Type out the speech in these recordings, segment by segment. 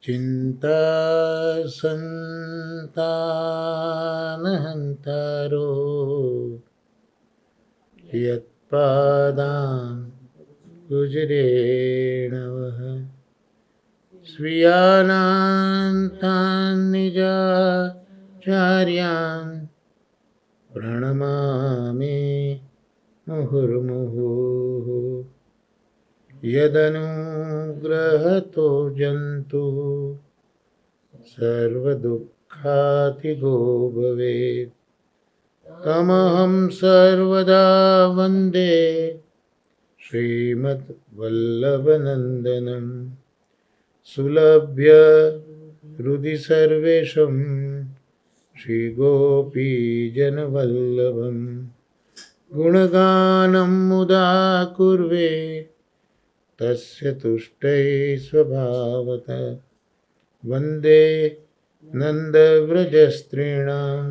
चिंता संतानहंतारो यत्पादां गुजरेणवः स्वीयानान्तान् निजाचार्यान् प्रणमामि मुहुर्मुहुः यदनुग्रहतो जन्तुः सर्वदुःखातिगो भवेत् तमहं सर्वदा वन्दे श्रीमद्वल्लभनन्दनं सुलभ्य हृदि सर्वेशं श्रीगोपीजनवल्लभं गुणगानं मुदा कुर्वे तस्य तुष्टै स्वभावतः वन्दे नन्दव्रजस्त्रीणां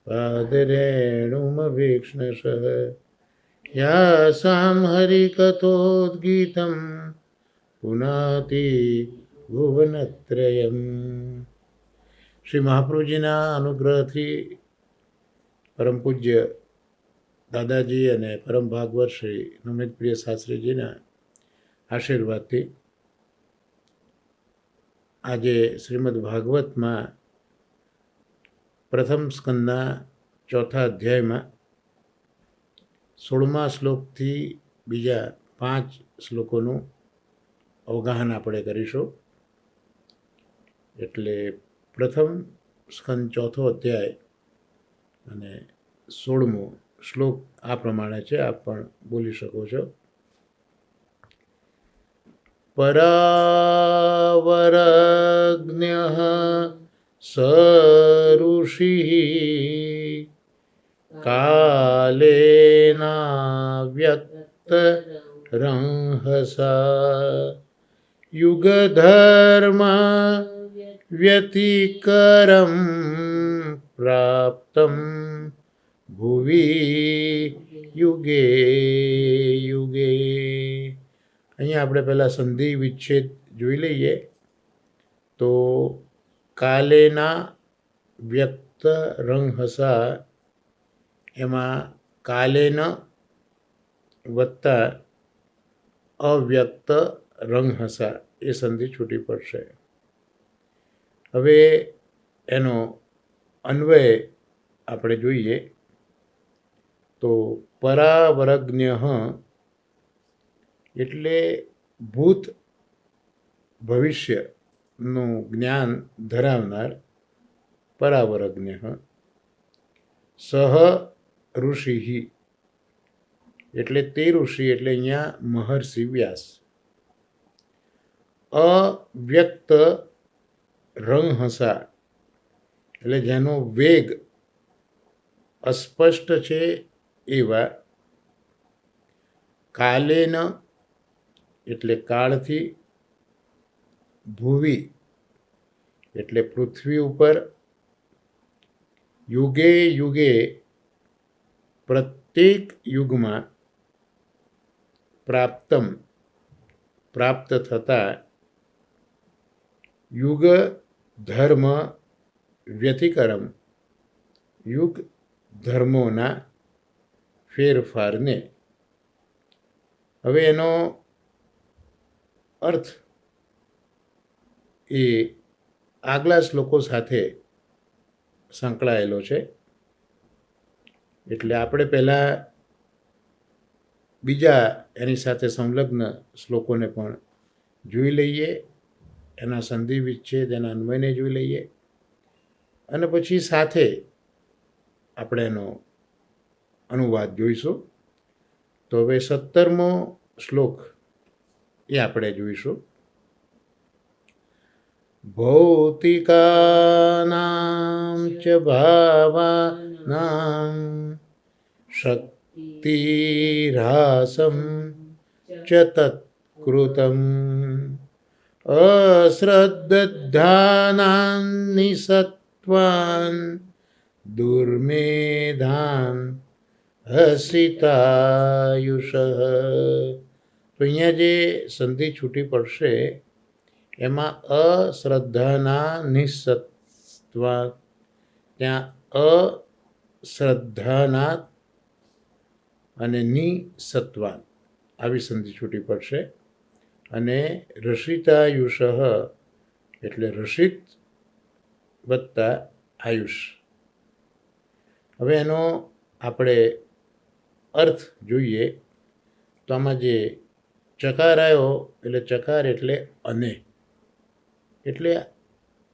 पादरेणुमभीक्ष्णशः यासां हरिकथोद्गीतं पुनाति भुवनत्रयम्। શ્રી મહાપ્રભુજીના અનુગ્રહથી પરમ પૂજ્ય દાદાજી અને પરમ ભાગવત શ્રી નમિતપ્રિય શાસ્ત્રીજીના આશીર્વાદથી આજે શ્રીમદ ભાગવતમાં પ્રથમ સ્કંદના ચોથા અધ્યાયમાં 16મા શ્લોકથી બીજા 5 શ્લોકોનું અવગાહન આપણે કરીશું. એટલે પ્રથમ સ્કંદ ચોથો અધ્યાય અને 16મો શ્લોક આ પ્રમાણે છે, આપ પણ બોલી શકો છો. પરાવરજ્ઞઃ સ ઋષિઃ કાલેનાવ્યક્તરંહસા યુગધર્મ વ્યતિકરમ પ્રાપ્તમ ભુવિ યુગે યુગે. અહીંયા આપણે પહેલાં સંધિ વિચ્છેદ જોઈ લઈએ. તો કાલેના વ્યક્ત રંહસા, એમાં કાલેન વત્તા અવ્યક્ત રંહસા એ સંધિ છૂટી પડશે. હવે એનો અન્વય આપણે જોઈએ તો પરાવરજ્ઞ એટલે ભૂત ભવિષ્યનું જ્ઞાન ધરાવનાર પરાવરજ્ઞ. સહ ઋષિ એટલે તે ઋષિ એટલે અહીંયા મહર્ષિ વ્યાસ. અવ્યક્ત રંહસા એટલે જેનો વેગ અસ્પષ્ટ છે એવા. કાલેન એટલે કાળથી, ભુવિ એટલે પૃથ્વી ઉપર, યુગે યુગે પ્રત્યેક યુગમાં, પ્રાપ્તમ પ્રાપ્ત થતા, યુગ ધર્મ વ્યતિકરમ યુગ ધર્મોના ફેરફારને. હવે એનો અર્થ એ આગલા શ્લોકો સાથે સંકળાયેલો છે. એટલે આપણે પહેલાં બીજા એની સાથે સંલગ્ન શ્લોકોને પણ જોઈ લઈએ, એના સંધિ વિચ્છેદ એના અન્વયને જોઈ લઈએ, અને પછી સાથે આપણે એનો અનુવાદ જોઈશું. તો હવે 17મો શ્લોક એ આપણે જોઈશું. ભૌતિકાનાં ચ ભાવાનાં શક્તિરાસં ચ તત્કૃતં અશ્રદ્ધાનાં નિસત્વાન દુર્મેધાન હસિતાયુષ. તો અહીંયા જે સંધિ છૂટી પડશે એમાં અશ્રદ્ધાના નિસત્વા, ત્યાં અશ્રદ્ધાના અને નિસત્વા આવી સંધિ છૂટી પડશે. અને રસિતાયુષ એટલે રસિત વત્તા આયુષ. હવે એનો આપણે અર્થ જોઈએ તો આમાં જે ચકાર આવ્યો એટલે ચકાર એટલે અને, એટલે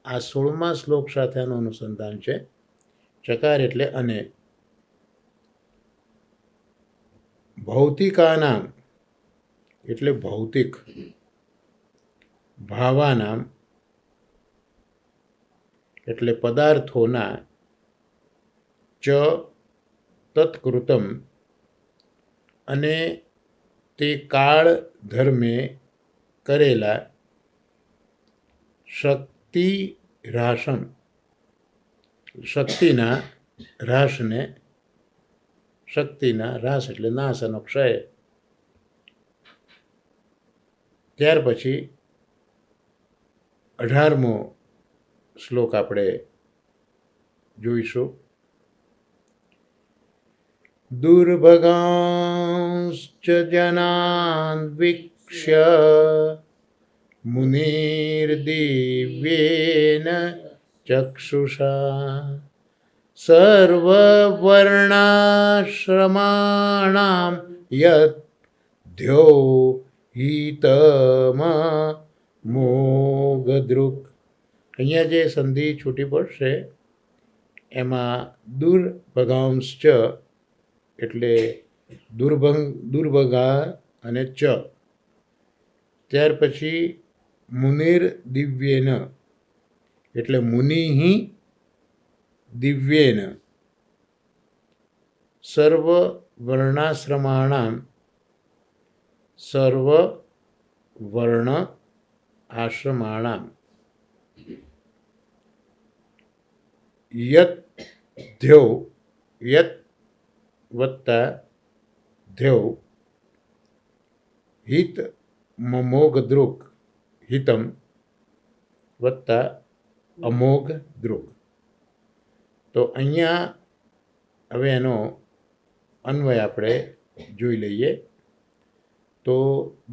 આ 16મા શ્લોક સાથેનું અનુસંધાન છે. ચકાર એટલે અને. ભૌતિકાનામ એટલે ભૌતિક, ભાવાનામ એટલે પદાર્થોના, ચ તત્કૃતમ અને તે કાળ ધર્મે કરેલા, શક્તિ હ્રાસમ શક્તિના હ્રાસને, શક્તિના હ્રાસ એટલે નાશ અને ક્ષય. ત્યાર પછી 18મો શ્લોક આપણે જોઈશું. દુર્ભગાંશ્ચ જનાન વીક્ષ્ય મુનિર્દિવ્યેન ચક્ષુષા સર્વવર્ણાશ્રમાણામ યત ધ્યો હિતમ મોગદૃક. અહીંયા જે સંધિ છૂટી પડશે એમાં દુર્ભગાંશ્ચ એટલે દુર્ભગા અને ચ. ત્યાર પછી મુનિર દિવ્યેન એટલે મુનિ દિવ્યેન, સર્વ વર્ણાશ્રમાણામ સર્વ વર્ણ આશ્રમાણામ યત ધ્યો, યત વત્તા ધ્યો, હિત મમોઘ દૃક, હિતમ વત્તા અમોઘ દૃક. તો અહીંયા હવે એનો અન્વય આપણે જોઈ લઈએ. તો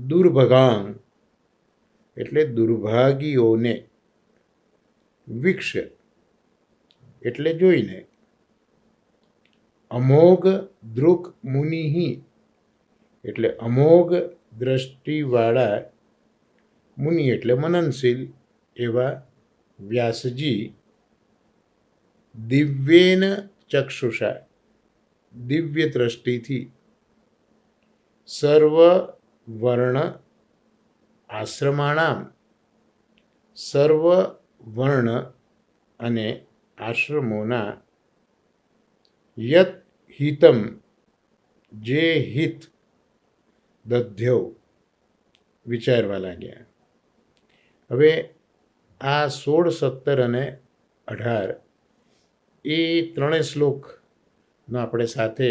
દુર્ભગાંગ એટલે દુર્ભાગીઓને, વીક્ષ્ય એટલે જોઈને, અમોઘ દૃક મુનિ એટલે અમોઘ દ્રષ્ટિવાળા, મુનિ એટલે મનનશીલ એવા વ્યાસજી, દિવ્યેન ચક્ષુષા દિવ્ય દ્રષ્ટિથી, સર્વ વર્ણ આશ્રમાણામ સર્વ વર્ણ અને આશ્રમોના, યત હિતમ જે હિત, દધ્યો વિચારવા લાગ્યા. હવે આ 16, 17 અને 18 એ ત્રણેય શ્લોકનો આપણે સાથે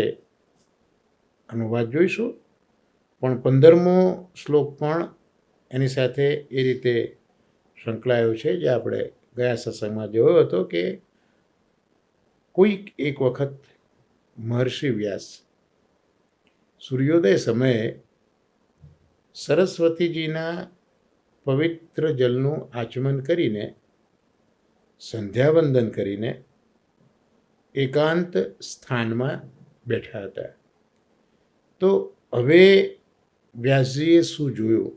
અનુવાદ જોઈશું. પણ 15મો શ્લોક પણ એની સાથે એ રીતે સંકળાયો છે જે આપણે ગયા સત્સંગમાં જોયો હતો કે કોઈક એક વખત મહર્ષિ વ્યાસ સૂર્યોદય સમયે સરસ્વતીજીના પવિત્ર જલનું આચમન કરીને, સંધ્યાવંદન કરીને એકાંત સ્થાનમાં બેઠા હતા. તો હવે વ્યાસજીએ શું જોયું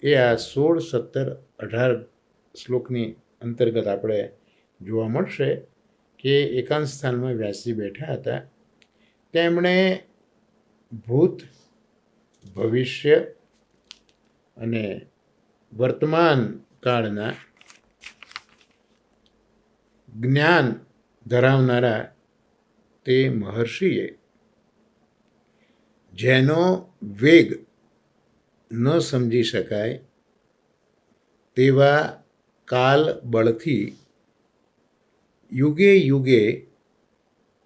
એ આ 16, 17, 18 શ્લોકની અંતર્ગત આપણે જોવા મળશે. કે એકાંત સ્થાનમાં વ્યાસજી બેઠા હતા. તેમણે ભૂત, ભવિષ્ય અને વર્તમાન કાળના જ્ઞાન ધરાવનારા તે મહર્ષિએ જેનો વેગ ન સમજી શકાય તેવા કાલ બળથી યુગે યુગે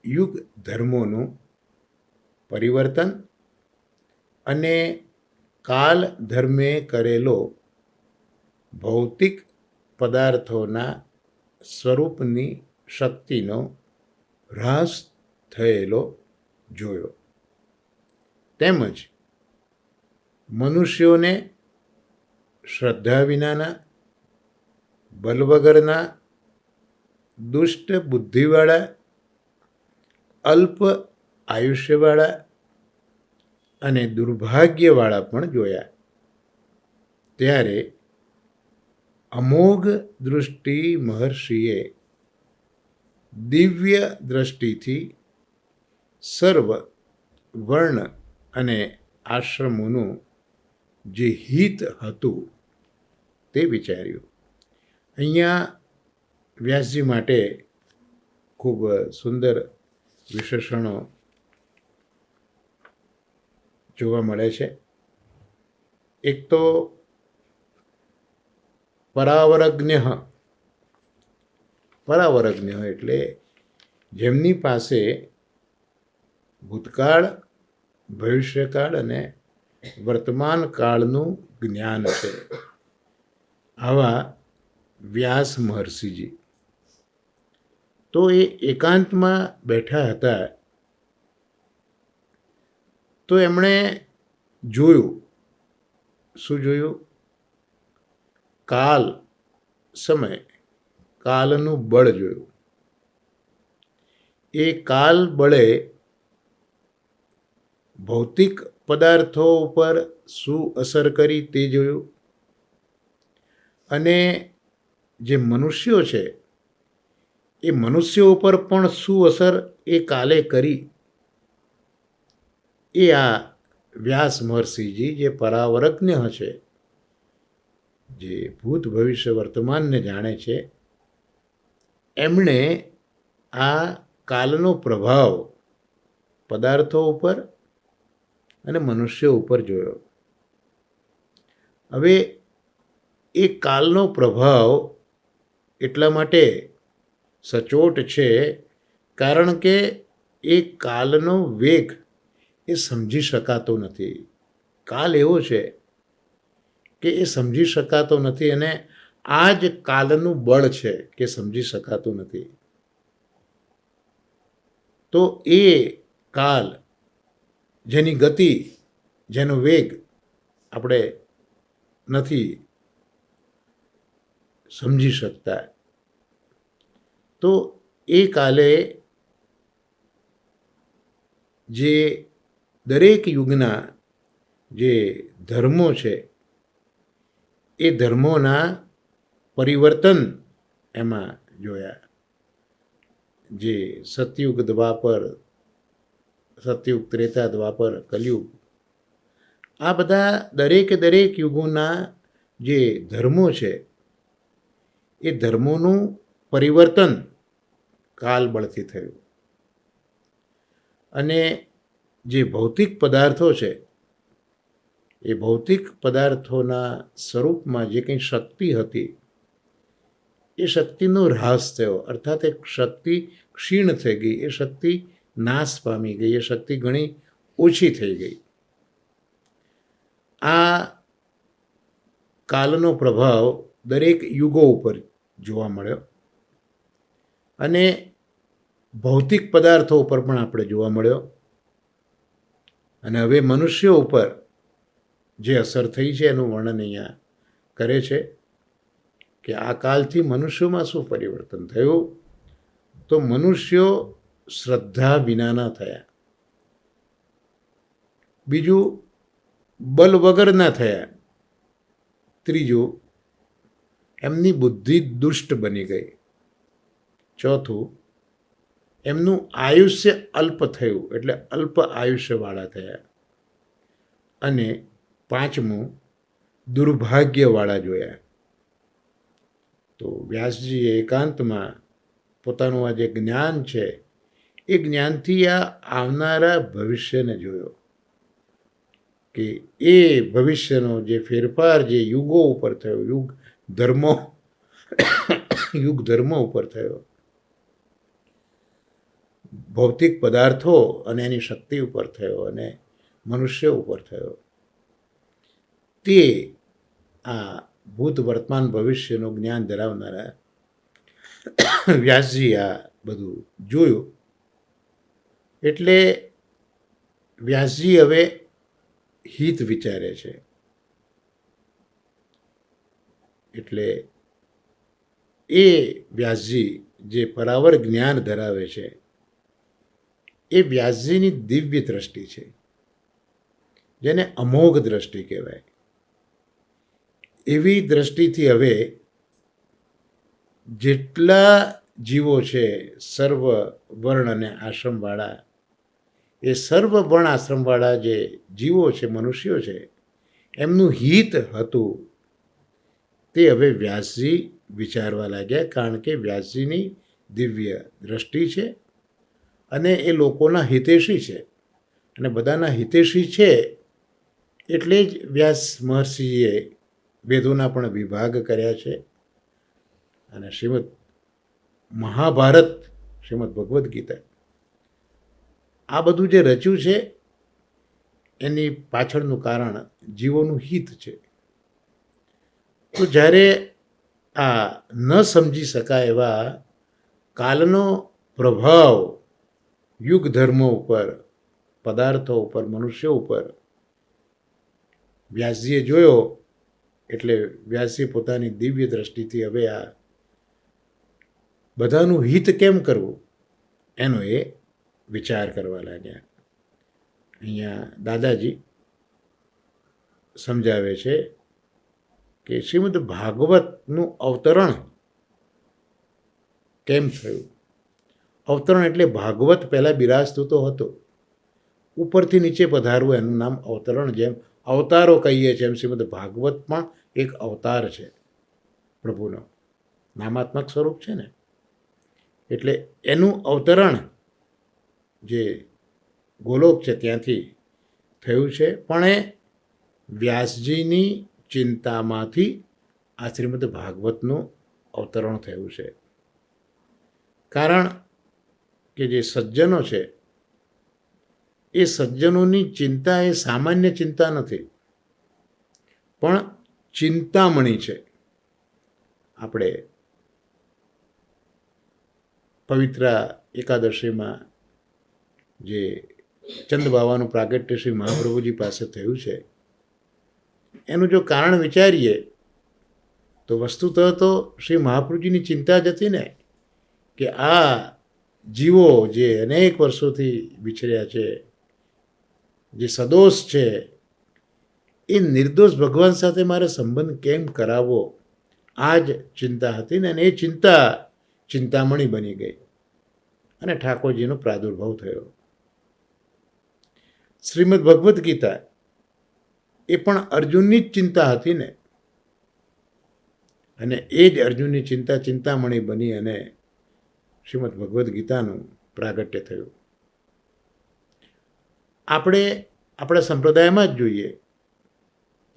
યુગ ધર્મોનું પરિવર્તન અને કાલ ધર્મે કરેલો ભૌતિક પદાર્થોના સ્વરૂપની શક્તિનો હ્રાસ થયેલો જોયો. તેમજ મનુષ્યોને શ્રદ્ધા વિનાના, બલ વગરના, દુષ્ટ બુદ્ધિવાળા, અલ્પ આયુષ્યવાળા અને દુર્ભાગ્યવાળા પણ જોયા. ત્યારે અમોઘ દૃષ્ટિ મહર્ષિએ દિવ્ય દ્રષ્ટિથી સર્વ વર્ણ અને આશ્રમોનું જે હિત હતું તે વિચાર્યું. અહીંયા વ્યાસજી માટે ખૂબ સુંદર વિશેષણો જોવા મળે છે. એક તો પરાવરજ્ઞ. પરાવરજ્ઞ એટલે જેમની પાસે ભૂતકાળ, ભવિષ્યકાળ અને વર્તમાન કાળનું જ્ઞાન છે, આવા વ્યાસ મહર્ષિજી. તો એ એકાંતમાં બેઠા હતા તો એમણે જોયું. શું જોયું? કાલ, સમય, કાલનું બળ જોયું. એ કાલ બળે ભૌતિક પદાર્થો ઉપર શું અસર કરી તે જોયું. અને જે મનુષ્યો છે એ મનુષ્યો ઉપર પણ શું અસર એ કાલે કરી, એ આ વ્યાસ મહર્ષિજી જે પરાવરજ્ઞ છે, જે ભૂત ભવિષ્ય વર્તમાનને જાણે છે, એમણે આ કાલનો પ્રભાવ પદાર્થો ઉપર અને મનુષ્યો ઉપર જોયો. હવે એ કાલનો પ્રભાવ એટલા માટે સચોટ છે કારણ કે એ કાલનો વેગ એ સમજી શકાતો નથી. કાલ એવો છે કે એ સમજી શકાતો નથી, અને આ જ કાલનું બળ છે કે સમજી શકાતું નથી. તો એ કાલ, જેની ગતિ, જેનો વેગ આપણે નથી સમજી શકતા, તો એ કાલે જે દરેક યુગના જે ધર્મો છે એ ધર્મોના પરિવર્તન એમાં જોયા. જે સતયુગ, દ્વાપર, સતયુગ, ત્રેતા, દ્વાપર, કલયુગ, આ બધા દરેક યુગોના જે ધર્મો છે એ ધર્મોનું પરિવર્તન કાલ બળથી થયું. અને જે ભૌતિક પદાર્થો છે એ ભૌતિક પદાર્થોના સ્વરૂપમાં જે કંઈ શક્તિ હતી એ શક્તિનો હ્રાસ થયો, અર્થાત એ શક્તિ ક્ષીણ થઈ ગઈ, એ શક્તિ નાશ પામી ગઈ, એ શક્તિ ઘણી ઓછી થઈ ગઈ. આ કાલનો પ્રભાવ દરેક યુગો ઉપર જોવા મળ્યો અને ભૌતિક પદાર્થો ઉપર પણ આપણે જોવા મળ્યો. અને હવે મનુષ્યો ઉપર જે અસર થઈ છે એનું વર્ણન અહીંયા કરે છે કે આ કાલથી મનુષ્યોમાં શું પરિવર્તન થયું. તો મનુષ્યો શ્રદ્ધા વિનાના થયા. બીજું, બલ વગરના થયા. ત્રીજું, એમની બુદ્ધિ દુષ્ટ બની ગઈ. ચોથું, એમનું આયુષ્ય અલ્પ થયું, એટલે અલ્પ આયુષ્યવાળા થયા. અને પાંચમું, દુર્ભાગ્યવાળા જોયા. તો વ્યાસજીએ એકાંતમાં પોતાનું આ જે જ્ઞાન છે એ જ્ઞાનથી આ આવનારા ભવિષ્યને જોયો કે એ ભવિષ્યનો જે ફેરફાર જે યુગો ઉપર થયો, યુગ ધર્મો ઉપર થયો, ભૌતિક પદાર્થો અને એની શક્તિ ઉપર થયો અને મનુષ્ય ઉપર થયો, તે આ ભૂત વર્તમાન ભવિષ્યનું જ્ઞાન ધરાવનારા વ્યાસજી આ બધું જોયું. એટલે વ્યાસજી હવે હિત વિચારે છે. એટલે એ વ્યાસજી જે પરાવર જ્ઞાન ધરાવે છે એ વ્યાસજીની દિવ્ય દ્રષ્ટિ છે, જેને અમોઘ દ્રષ્ટિ કહેવાય. એવી દ્રષ્ટિથી હવે જેટલા જીવો છે સર્વ વર્ણ અને આશ્રમવાળા, એ સર્વ વર્ણ આશ્રમવાળા જે જીવો છે, મનુષ્યો છે, એમનું હિત હતું તે હવે વ્યાસજી વિચારવા લાગ્યા. કારણ કે વ્યાસજીની દિવ્ય દ્રષ્ટિ છે અને એ લોકોના હિતેશી છે, અને બધાના હિતેશી છે એટલે જ વ્યાસ મહર્ષિએ વેદોના પણ વિભાગ કર્યા છે. અને શ્રીમદ મહાભારત, શ્રીમદ ભગવદ્ ગીતા, આ બધું જે રચ્યું છે એની પાછળનું કારણ જીવોનું હિત છે. તો જ્યારે આ ન સમજી શકાય એવા કાલનો પ્રભાવ યુગ ધર્મો ઉપર, પદાર્થો ઉપર, મનુષ્યો ઉપર વ્યાસજીએ જોયો, એટલે વ્યાસજી પોતાની દિવ્ય દ્રષ્ટિથી હવે આ બધાનું હિત કેમ કરવું એનો એ વિચાર કરવા લાગ્યા. અહીંયા દાદાજી સમજાવે છે કે શ્રીમદ ભાગવતનું અવતરણ કેમ થયું. અવતરણ એટલે ભાગવત પહેલાં બિરાજતું તો હતો, ઉપરથી નીચે પધારવું એનું નામ અવતરણ. જેમ અવતારો કહીએ છીએ એમ શ્રીમદ ભાગવત પણ એક અવતાર છે પ્રભુનો, નામાત્મક સ્વરૂપ છે ને. એટલે એનું અવતરણ જે ગોલોક છે ત્યાંથી થયું છે. પણ એ વ્યાસજીની ચિંતામાંથી આ શ્રીમદ ભાગવતનું અવતરણ થયું છે. કારણ કે જે સજ્જનો છે એ સજ્જનોની ચિંતા એ સામાન્ય ચિંતા નથી, પણ ચિંતામણી છે. આપણે પવિત્ર એકાદશીમાં જે ચંદ બાવાનું પ્રાગટ્ય શ્રી મહાપ્રભુજી પાસે થયું છે એનું જો કારણ વિચારીએ તો વસ્તુતઃ તો શ્રી મહાપ્રભુજીની ચિંતા જ હતી ને કે આ જીવો જે અનેક વર્ષોથી વિછર્યા છે, જે સદોષ છે, એ નિર્દોષ ભગવાન સાથે મારે સંબંધ કેમ કરાવવો, આ જ ચિંતા હતી ને. અને એ ચિંતા ચિંતામણી બની ગઈ અને ઠાકોરજીનો પ્રાદુર્ભાવ થયો. શ્રીમદ ભગવદ્ ગીતા એ પણ અર્જુનની જ ચિંતા હતી ને, અને એ જ અર્જુનની ચિંતા ચિંતામણી બની અને શ્રીમદ ભગવદ્ ગીતાનું પ્રાગટ્ય થયું. આપણે આપણા સંપ્રદાયમાં જ જોઈએ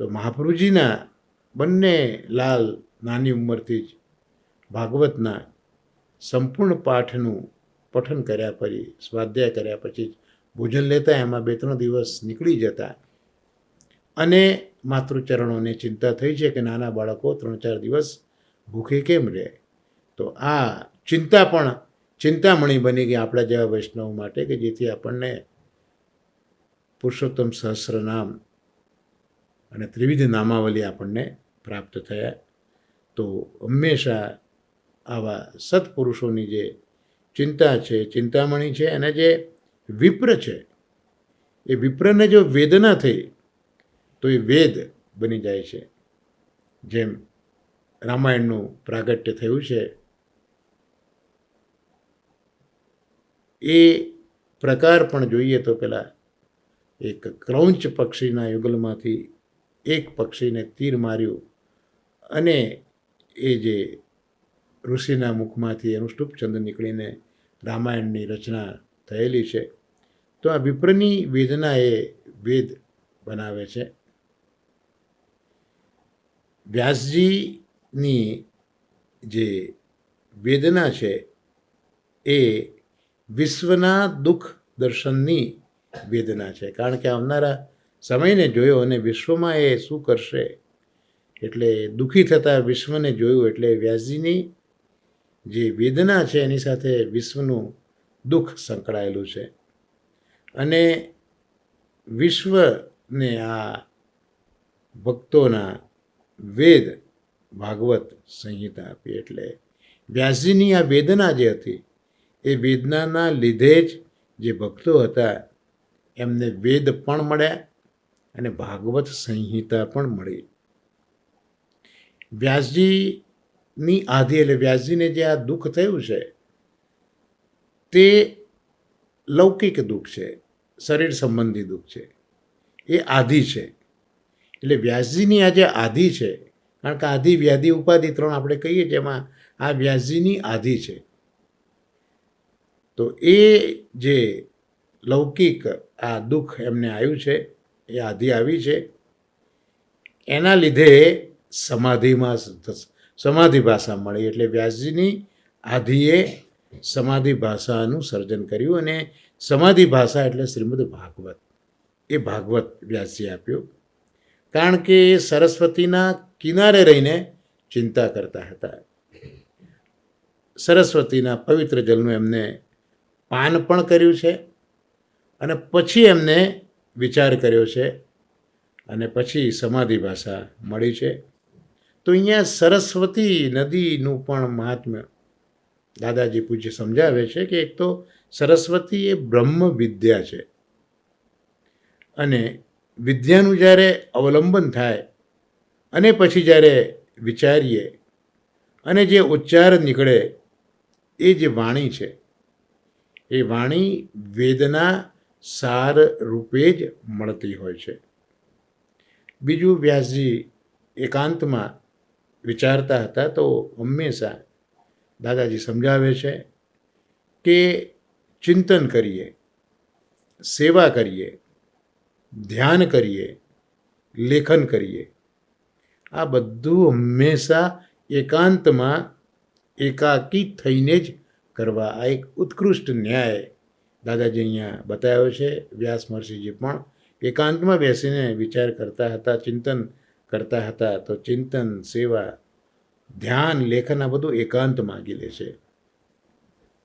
તો મહાપ્રભુજીના બંને લાલ નાની ઉંમરથી જ ભાગવતના સંપૂર્ણ પાઠનું પઠન કર્યા પછી, સ્વાધ્યાય કર્યા પછી ભોજન લેતા, એમાં 2-3 દિવસ નીકળી જતા. અને માતૃચરણોને ચિંતા થઈ છે કે નાના બાળકો 3-4 દિવસ ભૂખે કેમ રહે. તો આ ચિંતા પણ ચિંતામણી બની ગઈ આપણા જેવા વૈષ્ણવ માટે, કે જેથી આપણને પુરુષોત્તમ સહસ્રનામ અને ત્રિવિધ નામાવલી આપણને પ્રાપ્ત થયા. તો હંમેશા આવા સત્પુરુષોની જે ચિંતા છે, ચિંતામણી છે. અને જે વિપ્ર છે એ વિપ્રને જો વેદના થઈ તો એ વેદ બની જાય છે. જેમ રામાયણનું પ્રાગટ્ય થયું છે એ પ્રકાર પણ જોઈએ તો પેલા એક ક્રૌંચ પક્ષીના યુગલમાંથી એક પક્ષીને તીર માર્યું અને એ જે ઋષિના મુખમાંથી એનું સ્ટુપચંદ નીકળીને રામાયણની રચના થયેલી છે. તો આ વિપ્રની વેદના એ વેદ બનાવે છે. વ્યાસજીની જે વેદના છે એ વિશ્વના દુઃખ દર્શનની વેદના છે. કારણ કે આવનારા સમયને જોયો અને વિશ્વમાં એ શું કરશે એટલે દુઃખી થતા વિશ્વને જોયું, એટલે વ્યાસજીની જે વેદના છે એની સાથે વિશ્વનું દુઃખ સંકળાયેલું છે. અને વિશ્વને આ ભક્તોના વેદ ભાગવત સંહિતા આપી. એટલે વ્યાસજીની આ વેદના જે હતી એ વેદનાના લીધે જ જે ભક્તો હતા એમને વેદ પણ મળ્યા અને ભાગવત સંહિતા પણ મળી. વ્યાસજીની આધિ એટલે વ્યાસજીને જે આ દુઃખ થયું છે તે લૌકિક દુઃખ છે, શરીર સંબંધી દુઃખ છે, એ આધિ છે. એટલે વ્યાસજીની આ જે આધિ છે, કારણ કે આધિ વ્યાધિ ઉપાધિ ત્રણ આપણે કહીએ છીએ, એમાં આ વ્યાસજીની આધિ છે. તો એ જે લૌકિક આ દુઃખ એમને આવ્યું છે, એ આધિ આવી છે, એના લીધે સમાધિ ભાષા મળી. એટલે વ્યાસજીની આધિએ સમાધિ ભાષાનું સર્જન કર્યું અને સમાધિ ભાષા એટલે શ્રીમદ ભાગવત. એ ભાગવત વ્યાસજી આપ્યું, કારણ કે એ સરસ્વતીના કિનારે રહીને ચિંતા કરતા હતા. સરસ્વતીના પવિત્ર જલનું એમને પાન પણ કર્યું છે અને પછી એમને વિચાર કર્યો છે અને પછી સમાધિ ભાષા મળી છે. તો અહીંયા સરસ્વતી નદીનું પણ મહાત્મ્ય દાદાજી પૂજ્ય સમજાવે છે કે એક તો સરસ્વતી એ બ્રહ્મ વિદ્યા છે અને વિદ્યાનું જ્યારે અવલંબન થાય અને પછી જ્યારે વિચારીએ અને જે ઉચ્ચાર નીકળે એ જે વાણી છે, એ વાણી વેદના સાર રૂપે જ મળતી હોય છે. બીજું, વ્યાસજી એકાંતમાં વિચારતા હતા તો હંમેશા દાદાજી સમજાવે છે કે ચિંતન કરીએ, સેવા કરીએ, ધ્યાન કરીએ, લેખન કરીએ. આ બધું હંમેશા એકાંતમાં એકાકી થઈને જ કરવા. આ એક ઉત્કૃષ્ટ ન્યાય દાદાજી અહીંયા બતાવ્યો છે. વ્યાસ મહર્ષિજી પણ એકાંતમાં બેસીને વિચાર કરતા હતા, ચિંતન કરતા હતા. તો ચિંતન, સેવા, ધ્યાન, લેખન આ બધું એકાંત માગી લે છે.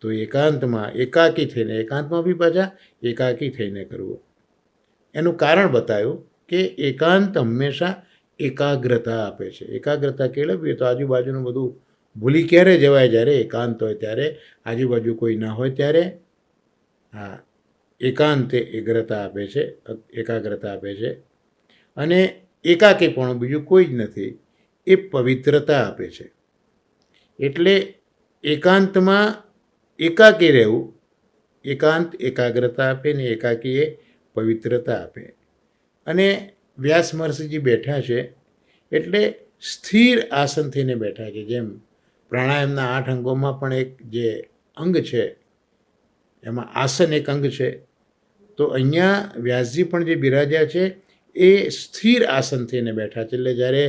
તો એકાંતમાં એકાકી થઈને, એકાંતમાં બી પાછા એકાકી થઈને કરવું. એનું કારણ બતાવ્યું કે એકાંત હંમેશા એકાગ્રતા આપે છે. એકાગ્રતા કેળવીએ તો આજુબાજુનું બધું ભૂલી ક્યારે જવાય? જ્યારે એકાંત હોય ત્યારે, આજુબાજુ કોઈ ના હોય ત્યારે. હા, એકાંત એગ્રતા આપે છે, એકાગ્રતા આપે છે. અને એકાકીપણું બીજું કોઈ જ નથી, એ પવિત્રતા આપે છે. એટલે એકાંતમાં એકાકી રહેવું, એકાંત એકાગ્રતા આપે ને એકાકી એ પવિત્રતા આપે. અને વ્યાસ મહર્ષિજી બેઠા છે એટલે સ્થિર આસન થઈને બેઠા છે. જેમ પ્રાણાયામના 8 અંગોમાં પણ એક જે અંગ છે એમાં આસન એક અંગ છે. તો અહીંયા વ્યાસજી પણ જે બિરાજ્યા છે એ સ્થિર આસન થઈને બેઠા છે. એટલે જ્યારે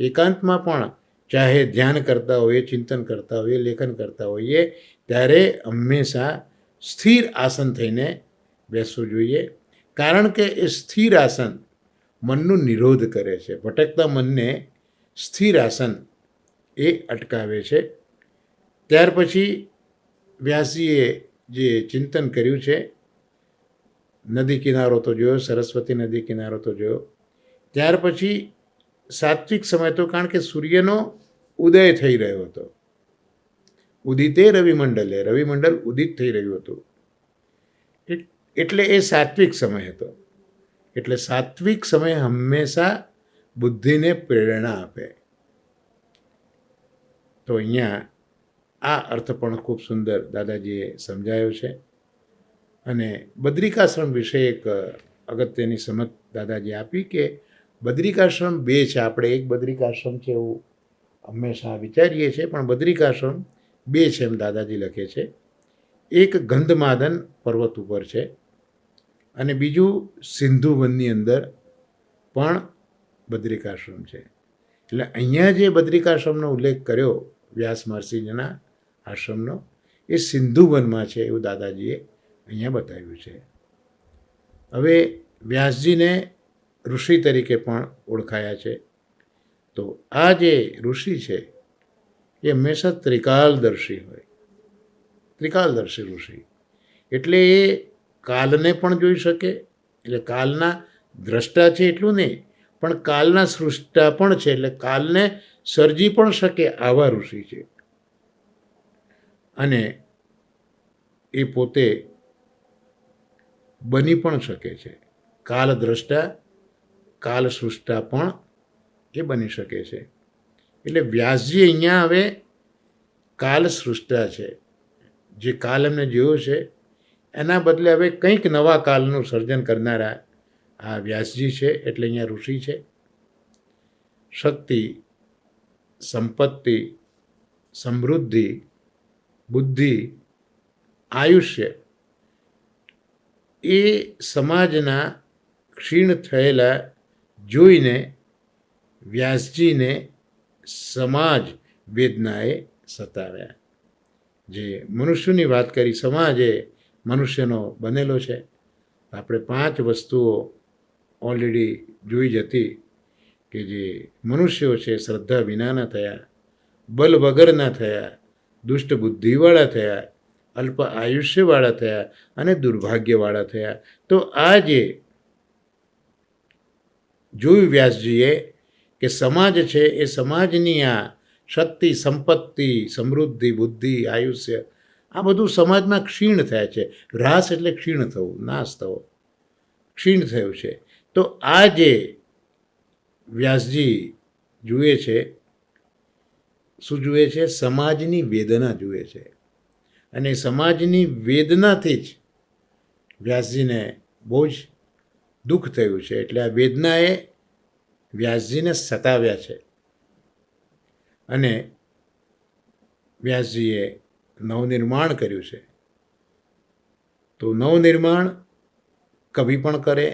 એકાંતમાં પણ ચાહે ધ્યાન કરતા હોઈએ, ચિંતન કરતા હોઈએ, લેખન કરતા હોઈએ, ત્યારે હંમેશા સ્થિર આસન થઈને બેસવું જોઈએ. કારણ કે એ સ્થિર આસન મનનું નિરોધ કરે છે. ભટકતા મનને સ્થિર આસન એ અટકાવે છે. ત્યાર પછી વ્યાસજીએ જે ચિંતન કર્યું છે, નદી કિનારો તો જોયો, સરસ્વતી નદી કિનારો તો જોયો. ત્યાર પછી સાત્વિક સમય તો, કારણ કે સૂર્યનો ઉદય થઈ રહ્યો હતો. ઉદિતે રવિમંડલે, રવિમંડલ ઉદિત થઈ રહ્યું હતું. એટલે એ સાત્વિક સમય હતો. એટલે સાત્વિક સમય હંમેશા બુદ્ધિને પ્રેરણા આપે. તો અહીંયા આ અર્થ પણ ખૂબ સુંદર દાદાજીએ સમજાયો છે. અને બદ્રિકાશ્રમ વિશે એક અગત્યની સમજ દાદાજી આપી કે બદ્રિકાશ્રમ 2 છે. આપણે એક બદ્રિકાશ્રમ છે એવું હંમેશા વિચારીએ છીએ, પણ બદ્રિકાશ્રમ 2 છે એમ દાદાજી લખે છે. એક ગંધમાદન પર્વત ઉપર છે અને બીજું સિંધુવનની અંદર પણ બદ્રિકાશ્રમ છે. એટલે અહીંયા જે બદ્રિકાશ્રમનો ઉલ્લેખ કર્યો વ્યાસ મહર્ષિજીના આશ્રમનો, એ સિંધુવનમાં છે એવું દાદાજીએ અહીંયા બતાવ્યું છે. હવે વ્યાસજીને ઋષિ તરીકે પણ ઓળખાયા છે. તો આ જે ઋષિ છે એ હંમેશા ત્રિકાલદર્શી હોય, ત્રિકાલદર્શી ઋષિ. એટલે એ કાલને પણ જોઈ શકે, એટલે કાલના દ્રષ્ટા છે એટલું નહીં, પણ કાલના સૃષ્ટા પણ છે, એટલે કાલને સર્જી પણ શકે આવા ઋષિ છે. અને એ પોતે બની પણ શકે છે, કાલ દ્રષ્ટા કાલ સૃષ્ટા પણ એ બની શકે છે. એટલે વ્યાસજી અહીંયા હવે કાલ સૃષ્ટા છે, જે કાલ એમને જોયો છે એના બદલે હવે કંઈક નવા કાલનું સર્જન કરનારા આ વ્યાસજી છે, એટલે અહીંયા ઋષિ છે. શક્તિ, સંપત્તિ, સમૃદ્ધિ, બુદ્ધિ, આયુષ્ય એ સમાજના ક્ષીણ થયેલા જોઈને વ્યાસજીને સમાજ વેદનાએ સતાવ્યા. જે મનુષ્યની વાત કરી, સમાજ એ મનુષ્યનો બનેલો છે. આપણે 5 વસ્તુઓ ઓલરેડી જોઈ જ હતી કે જે મનુષ્યો છે શ્રદ્ધા વિનાના થયા, બલ વગરના થયા, દુષ્ટ બુદ્ધિવાળા થયા, અલ્પ આયુષ્યવાળા થયા અને દુર્ભાગ્યવાળા થયા. તો આ જે જોયું વ્યાસજીએ કે સમાજ છે એ સમાજની આ શક્તિ, સંપત્તિ, સમૃદ્ધિ, બુદ્ધિ, આયુષ્ય આ બધું સમાજમાં ક્ષીણ થાય છે. હ્રાસ એટલે ક્ષીણ થવું, નાશ થવો, ક્ષીણ થયું છે. તો આ જે વ્યાસજી જુએ છે, શું જુએ છે? સમાજની વેદના જુએ છે. અને સમાજની વેદનાથી જ વ્યાસજીને બહુ જ દુઃખ થયું છે. એટલે આ વેદનાએ વ્યાસજીને સતાવ્યા છે. અને વ્યાસજીએ નવનિર્માણ કર્યું છે. તો નવનિર્માણ કવિ પણ કરે,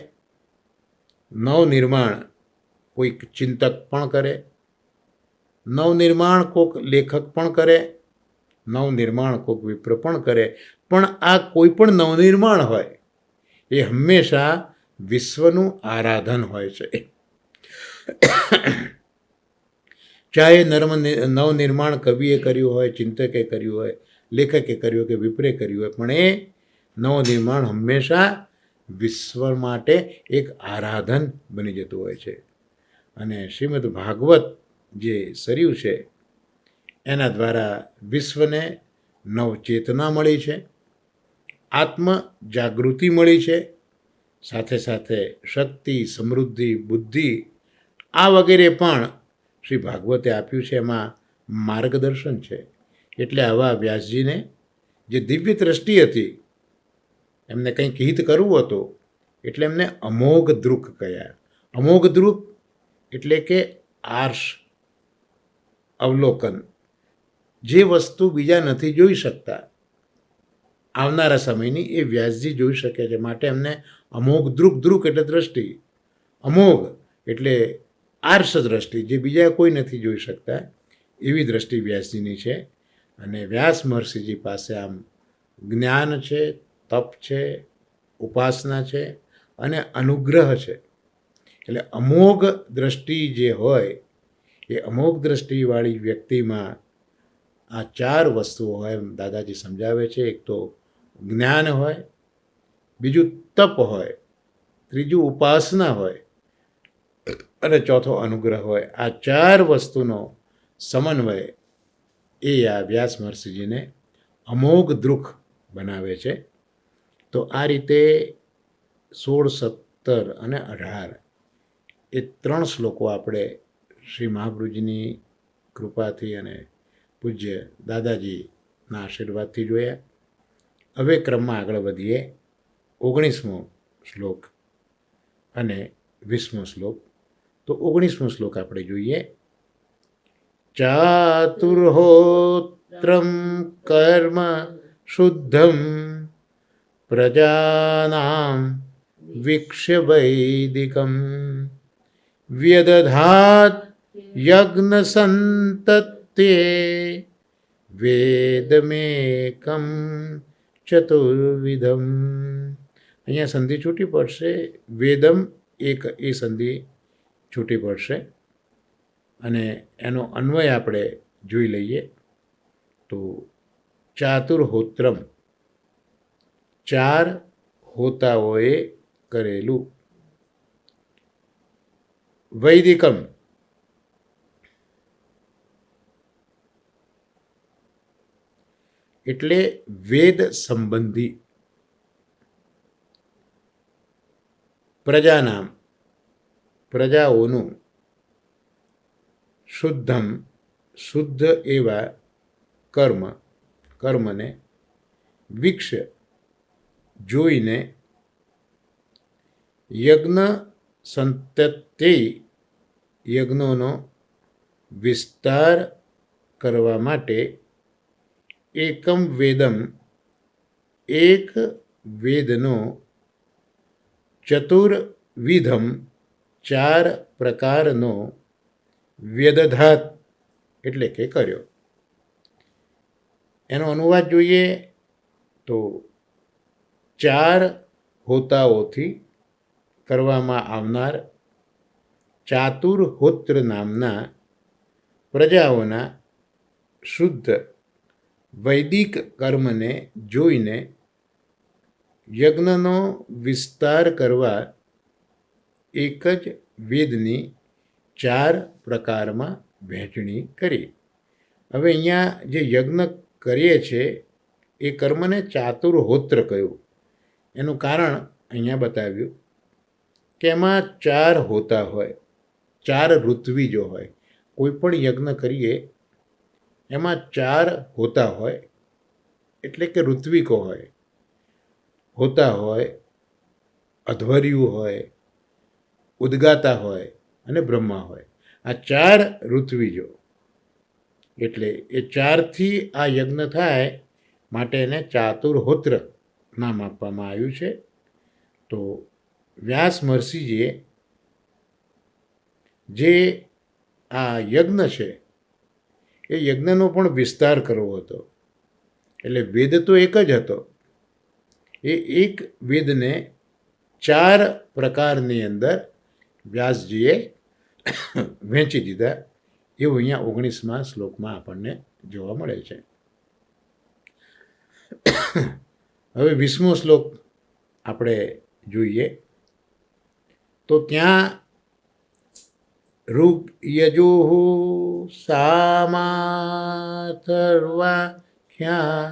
નવનિર્માણ કોઈક ચિંતક પણ કરે, નવનિર્માણ કોઈક લેખક પણ કરે, નવનિર્માણ કોઈક વિપ્ર પણ કરે. પણ આ કોઈ પણ નવનિર્માણ હોય એ હંમેશા વિશ્વનું આરાધન હોય છે. ચાહે નવનિર્માણ કવિએ કર્યું હોય, ચિંતકે કર્યું હોય, લેખકે કર્યું કે વિપ્રે કર્યું હોય, પણ એ નવનિર્માણ હંમેશા વિશ્વ માટે એક આરાધન બની જતું હોય છે. અને શ્રીમદ ભાગવત જે શર્યું છે એના દ્વારા વિશ્વને નવચેતના મળી છે, આત્મ જાગૃતિ મળી છે, સાથે સાથે શક્તિ, સમૃદ્ધિ, બુદ્ધિ આ વગેરે પણ શ્રી ભાગવતે આપ્યું છે. એમાં માર્ગદર્શન છે. એટલે આવા વ્યાસજીને જે દિવ્ય દ્રષ્ટિ હતી, એમને કંઈક હિત કરવું હતું એટલે એમને અમોઘ દૃક કહ્યા. અમોઘ દૃક એટલે કે આર્ષ અવલોકન, જે વસ્તુ બીજા નથી જોઈ શકતા આવનારા સમયની, એ વ્યાસજી જોઈ શકે છે. માટે એમને અમોઘ દૃક, દૃક એટલે દ્રષ્ટિ, અમોઘ એટલે આર્ષ દ્રષ્ટિ, જે બીજા કોઈ નથી જોઈ શકતા એવી દ્રષ્ટિ વ્યાસજીની છે. અને વ્યાસ મહર્ષિજી પાસે આમ જ્ઞાન છે, તપ છે, ઉપાસના છે અને અનુગ્રહ છે. એટલે અમોઘ દ્રષ્ટિ જે હોય એ અમોઘ દ્રષ્ટિવાળી વ્યક્તિમાં આ 4 વસ્તુઓ હોય એમ દાદાજી સમજાવે છે. એક તો જ્ઞાન હોય, બીજું તપ હોય, ત્રીજું ઉપાસના હોય અને ચોથો અનુગ્રહ હોય. આ 4 વસ્તુનો સમન્વય એ આ વ્યાસ મહર્ષિજીને અમોઘ દૃક બનાવે છે. તો આ રીતે 16, 17 અને 18 એ 3 શ્લોકો આપણે શ્રી મહાપ્રભુજીની કૃપાથી અને પૂજ્ય દાદાજીના આશીર્વાદથી જોયા. હવે ક્રમમાં આગળ વધીએ. 19મો શ્લોક અને 20મો શ્લોક. તો 19મો શ્લોક આપણે જોઈએ. ચાતુર્હોત્રમ કર્મ શુદ્ધમ પ્રજાનામ વીક્ષ્ય વૈદિકમ વ્યદધાત યજ્ઞ સંતત્યે વેદમેકમ ચતુર્વિધમ. અહીંયા સંધિ છૂટી પડશે. વેદમ એક એ સંધિ છૂટી પડશે. અને એનો અન્વય આપણે જોઈ લઈએ તો ચાતુર્હોત્રમ, 4 હોતાઓએ કરેલું. વૈદિકમ, એટલે વેદ સંબંધી. પ્રજાનામ, પ્રજાઓનું. શુદ્ધમ, શુદ્ધ એવા કર્મ, કર્મને. વીક્ષ, જોઈને. યજ્ઞ સંતતે, યજ્ઞોનો વિસ્તાર કરવા માટે. એકમ વેદમ, એક વેદનો. ચતુર્વિધમ, 4 પ્રકારનો. વ્યદધાત, એટલે કે કર્યો. એનો અનુવાદ જોઈએ તો 4 હોતાઓથી કરવામાં આવનાર ચાતુર્હોત્ર નામના પ્રજાઓના શુદ્ધ વૈદિક કર્મને જોઈને યજ્ઞનો વિસ્તાર કરવા એક જ વેદની 4 પ્રકારમાં વહેંચણી કરી. હવે અહીંયા જે યજ્ઞ કરીએ છીએ એ કર્મને ચાતુર્હોત્ર કહ્યું. એનું કારણ અહીંયા બતાવ્યું કે એમાં 4 હોતા હોય, 4 ઋત્વિજો હોય. કોઈ પણ યજ્ઞ કરીએ એમાં 4 હોતા હોય, એટલે કે ઋત્વિકો હોય. હોતા હોય, અધ્વર્યુ હોય, ઉદ્ગાતા હોય અને બ્રહ્મા હોય. આ 4 ઋત્વિજો, એટલે એ 4થી આ યજ્ઞ થાય માટે એને ચાતુર્હોત્ર નામ આપવામાં આવ્યું છે. તો વ્યાસ મહર્ષિજીએ જે આ યજ્ઞ છે એ યજ્ઞનો પણ વિસ્તાર કરવો હતો. એટલે વેદ તો એક જ હતો, એ એક વેદને 4 પ્રકારની અંદર વ્યાસજીએ વહેંચી દીધા. એવું અહીંયા 19મા શ્લોકમાં આપણને જોવા મળે છે. હવે 20મો શ્લોક આપણે જોઈએ તો ત્યાં ઋગ યજુઃ સામાથર્વાખ્યા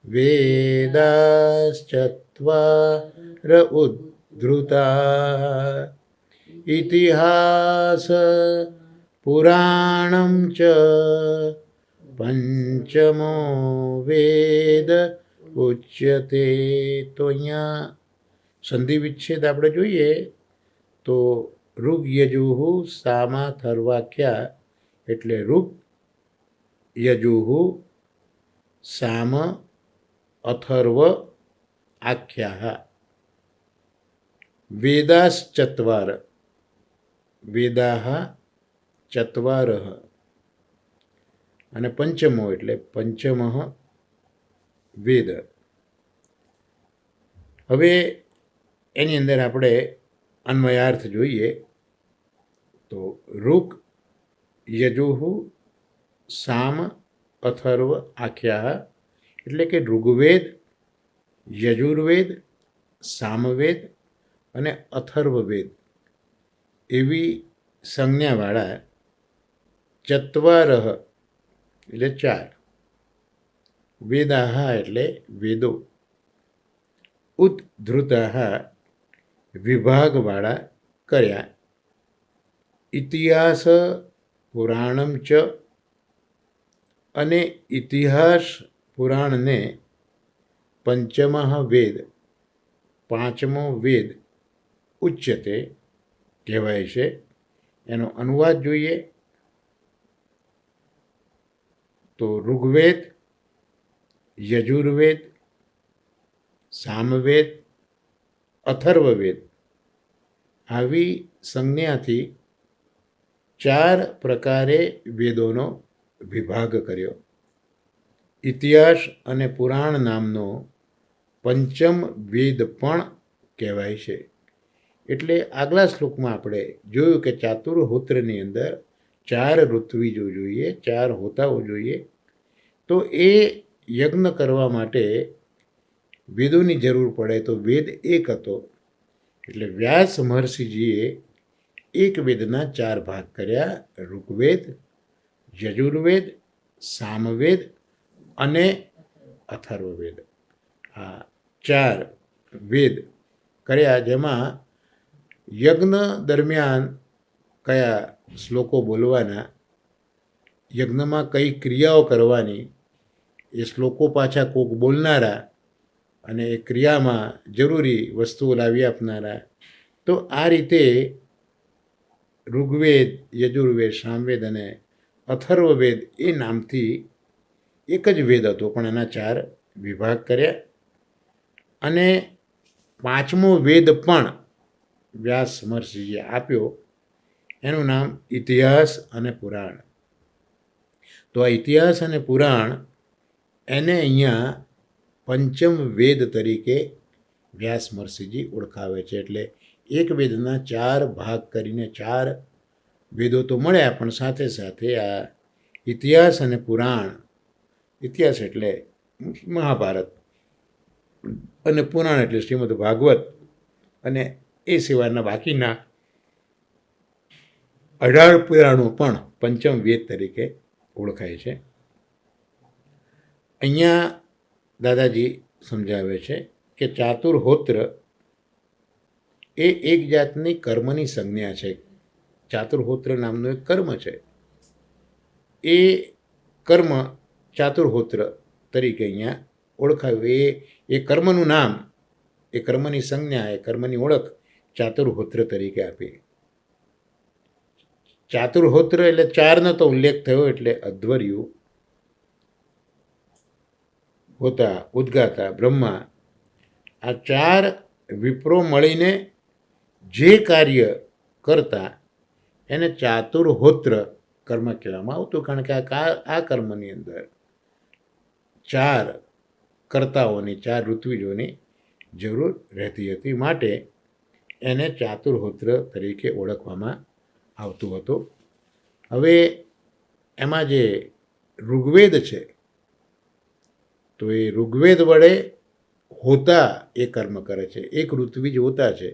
વેદાશ્ચત્વાર ઉદ્ધૃતા ઇતિહાસ પુરાણમ ચ પંચમો વેદ ઉચ્યતે. તો અહીંયા સંધિ વિચ્છેદ આપણે જોઈએ તો ઋગ યજુઃ સામાથર્વાખ્યા, એટલે ઋગ યજુઃ સામ અથર્વ આખ્યા. વેદાશ્ચત્વાર, વેદાઃ ચત્વારઃ, અને પંચમો એટલે પંચમઃ વેદ. હવે એની અંદર આપણે અન્વયાર્થ જોઈએ તો ઋગ યજુઃ સામ અથર્વ આખ્યા, એટલે કે ઋગ્વેદ, યજુર્વેદ, સામવેદ અને અથર્વવેદ એવી સંજ્ઞાવાળા ચત્વારઃ એટલે 4, વેદાઃ એટલે વેદો, ઉદ્ધૃતાઃ વિભાગવાળા કર્યા, ઇતિહાસ પુરાણમ ચ અને ઇતિહાસ પુરાણને પંચમઃ વેદ 5મો વેદ ઉચ્યતે કહેવાય છે. એનો અનુવાદ જોઈએ તો ઋગ્વેદ, યજુર્વેદ, સામવેદ, અથર્વવેદ આવી સંજ્ઞાથી 4 પ્રકારે વેદોનો વિભાગ કર્યો. ઇતિહાસ અને પુરાણ નામનો પંચમ વેદ પણ કહેવાય છે. એટલે આગલા શ્લોકમાં આપણે જોયું કે ચાતુર્હોત્રની અંદર 4 ઋત્વિજો જોઈએ, 4 હોતાઓ જોઈએ. તો એ યજ્ઞ કરવા માટે વેદોની જરૂર પડે. તો વેદ એક હતો, એટલે વ્યાસ મહર્ષિજીએ એક વેદના 4 ભાગ કર્યા: ઋગ્વેદ, યજુર્વેદ, સામવેદ અને અથર્વવેદ. આ 4 વેદ કર્યા, જેમાં યજ્ઞ દરમિયાન કયા શ્લોકો બોલવાના, યજ્ઞમાં કઈ ક્રિયાઓ કરવાની, એ શ્લોકો પાછા કોક બોલનારા અને એ ક્રિયામાં જરૂરી વસ્તુઓ લાવી આપનારા. તો આ રીતે ઋગ્વેદ, યજુર્વેદ, સામવેદ અને અથર્વવેદ એ નામથી એક જ વેદ હતો, પણ એના 4 વિભાગ કર્યા. અને 5મો વેદ પણ વ્યાસ મહર્ષિએ આપ્યો, એનું નામ ઇતિહાસ અને પુરાણ. તો આ ઇતિહાસ અને પુરાણ એને અહીંયા પંચમ વેદ તરીકે વ્યાસ મહર્ષિજી ઓળખાવે છે. એટલે એક વેદના 4 ભાગ કરીને 4 વેદો તો મળ્યા, પણ સાથે સાથે આ ઇતિહાસ અને પુરાણ, ઇતિહાસ એટલે મહાભારત અને પુરાણ એટલે શ્રીમદ ભાગવત, અને એ સિવાયના બાકીના 18 પુરાણો પણ પંચમ વેદ તરીકે ઓળખાય છે. અહીંયા દાદાજી સમજાવે છે કે ચાતુર્હોત્ર એ એક જાતની કર્મની સંજ્ઞા છે. ચાતુર્હોત્ર નામનું એક કર્મ છે. એ કર્મ ચાતુર્હોત્ર તરીકે અહીંયા ઓળખાયું. એ કર્મનું નામ, એ કર્મની સંજ્ઞા, એ કર્મની ઓળખ ચાતુર્હોત્ર તરીકે આપી. ચાતુર્હોત્ર એટલે 4નો તો ઉલ્લેખ થયો, એટલે અધ્વર્યુ, હોતા, ઉદ્ગાતા, બ્રહ્મા, આ 4 વિપ્રો મળીને જે કાર્ય કરતા એને ચાતુર્હોત્ર કર્મ કહેવામાં આવતું. કારણ કે આ કર્મની અંદર 4 કર્તાઓની, 4 ઋત્વિજોની જરૂર રહેતી હતી, માટે એને ચાતુર્હોત્ર તરીકે ઓળખવામાં આવતું હતું. હવે એમાં જે ઋગ્વેદ છે, તો એ ઋગ્વેદ વડે હોતા એ કર્મ કરે છે. એક ઋત્વિજ હોતા છે,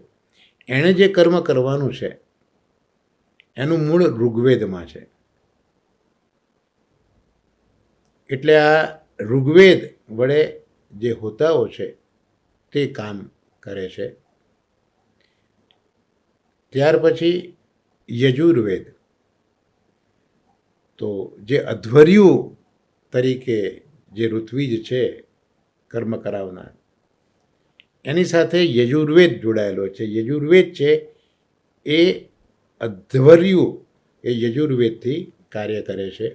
એણે જે કર્મ કરવાનું છે એનું મૂળ ઋગ્વેદમાં છે. એટલે આ ઋગ્વેદ વડે જે હોતાઓ છે તે કામ કરે છે. ત્યાર પછી યજુર્વેદ, તો જે અધ્વર્યુ તરીકે જે ઋત્વિજ છે કર્મ કરાવનાર, એની સાથે યજુર્વેદ જોડાયેલો છે. યજુર્વેદ છે એ અધ્વર્યુ એ યજુર્વેદથી કાર્ય કરે છે.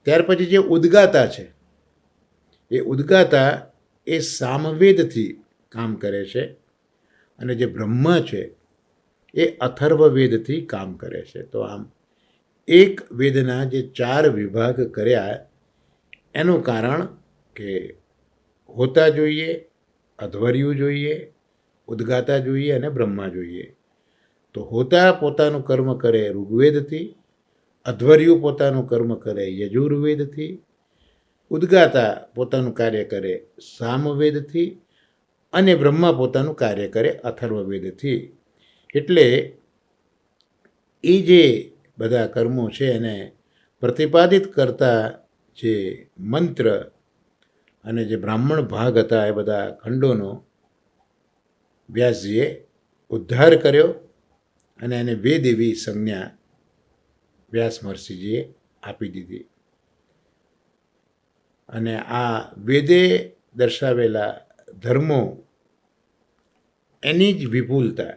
ત્યાર પછી જે ઉદ્ગાતા છે, એ ઉદ્ગાતા એ સામવેદથી કામ કરે છે. અને જે બ્રહ્મ છે એ અથર્વવેદથી કામ કરે છે. તો આમ એક વેદના જે 4 વિભાગ કર્યા, એનું કારણ કે હોતા જોઈએ, અધ્વર્યુ જોઈએ, ઉદ્ગાતા જોઈએ અને બ્રહ્મા જોઈએ. તો હોતા પોતાનું કર્મ કરે ઋગ્વેદથી, અધ્વર્યુ પોતાનું કર્મ કરે યજુર્વેદથી, ઉદ્ગાતા પોતાનું કાર્ય કરે સામવેદથી, અને બ્રહ્મા પોતાનું કાર્ય કરે અથર્વવેદથી. એટલે એ જે બધા કર્મો છે એને પ્રતિપાદિત કરતા જે મંત્ર અને જે બ્રાહ્મણ ભાગ હતા, એ બધા ખંડોનો વ્યાસજીએ ઉદ્ધાર કર્યો, અને એને વેદ એવી સંજ્ઞા વ્યાસ મહર્ષિજીએ આપી દીધી. અને આ વેદે દર્શાવેલા ધર્મો, એની જ વિપુલતા,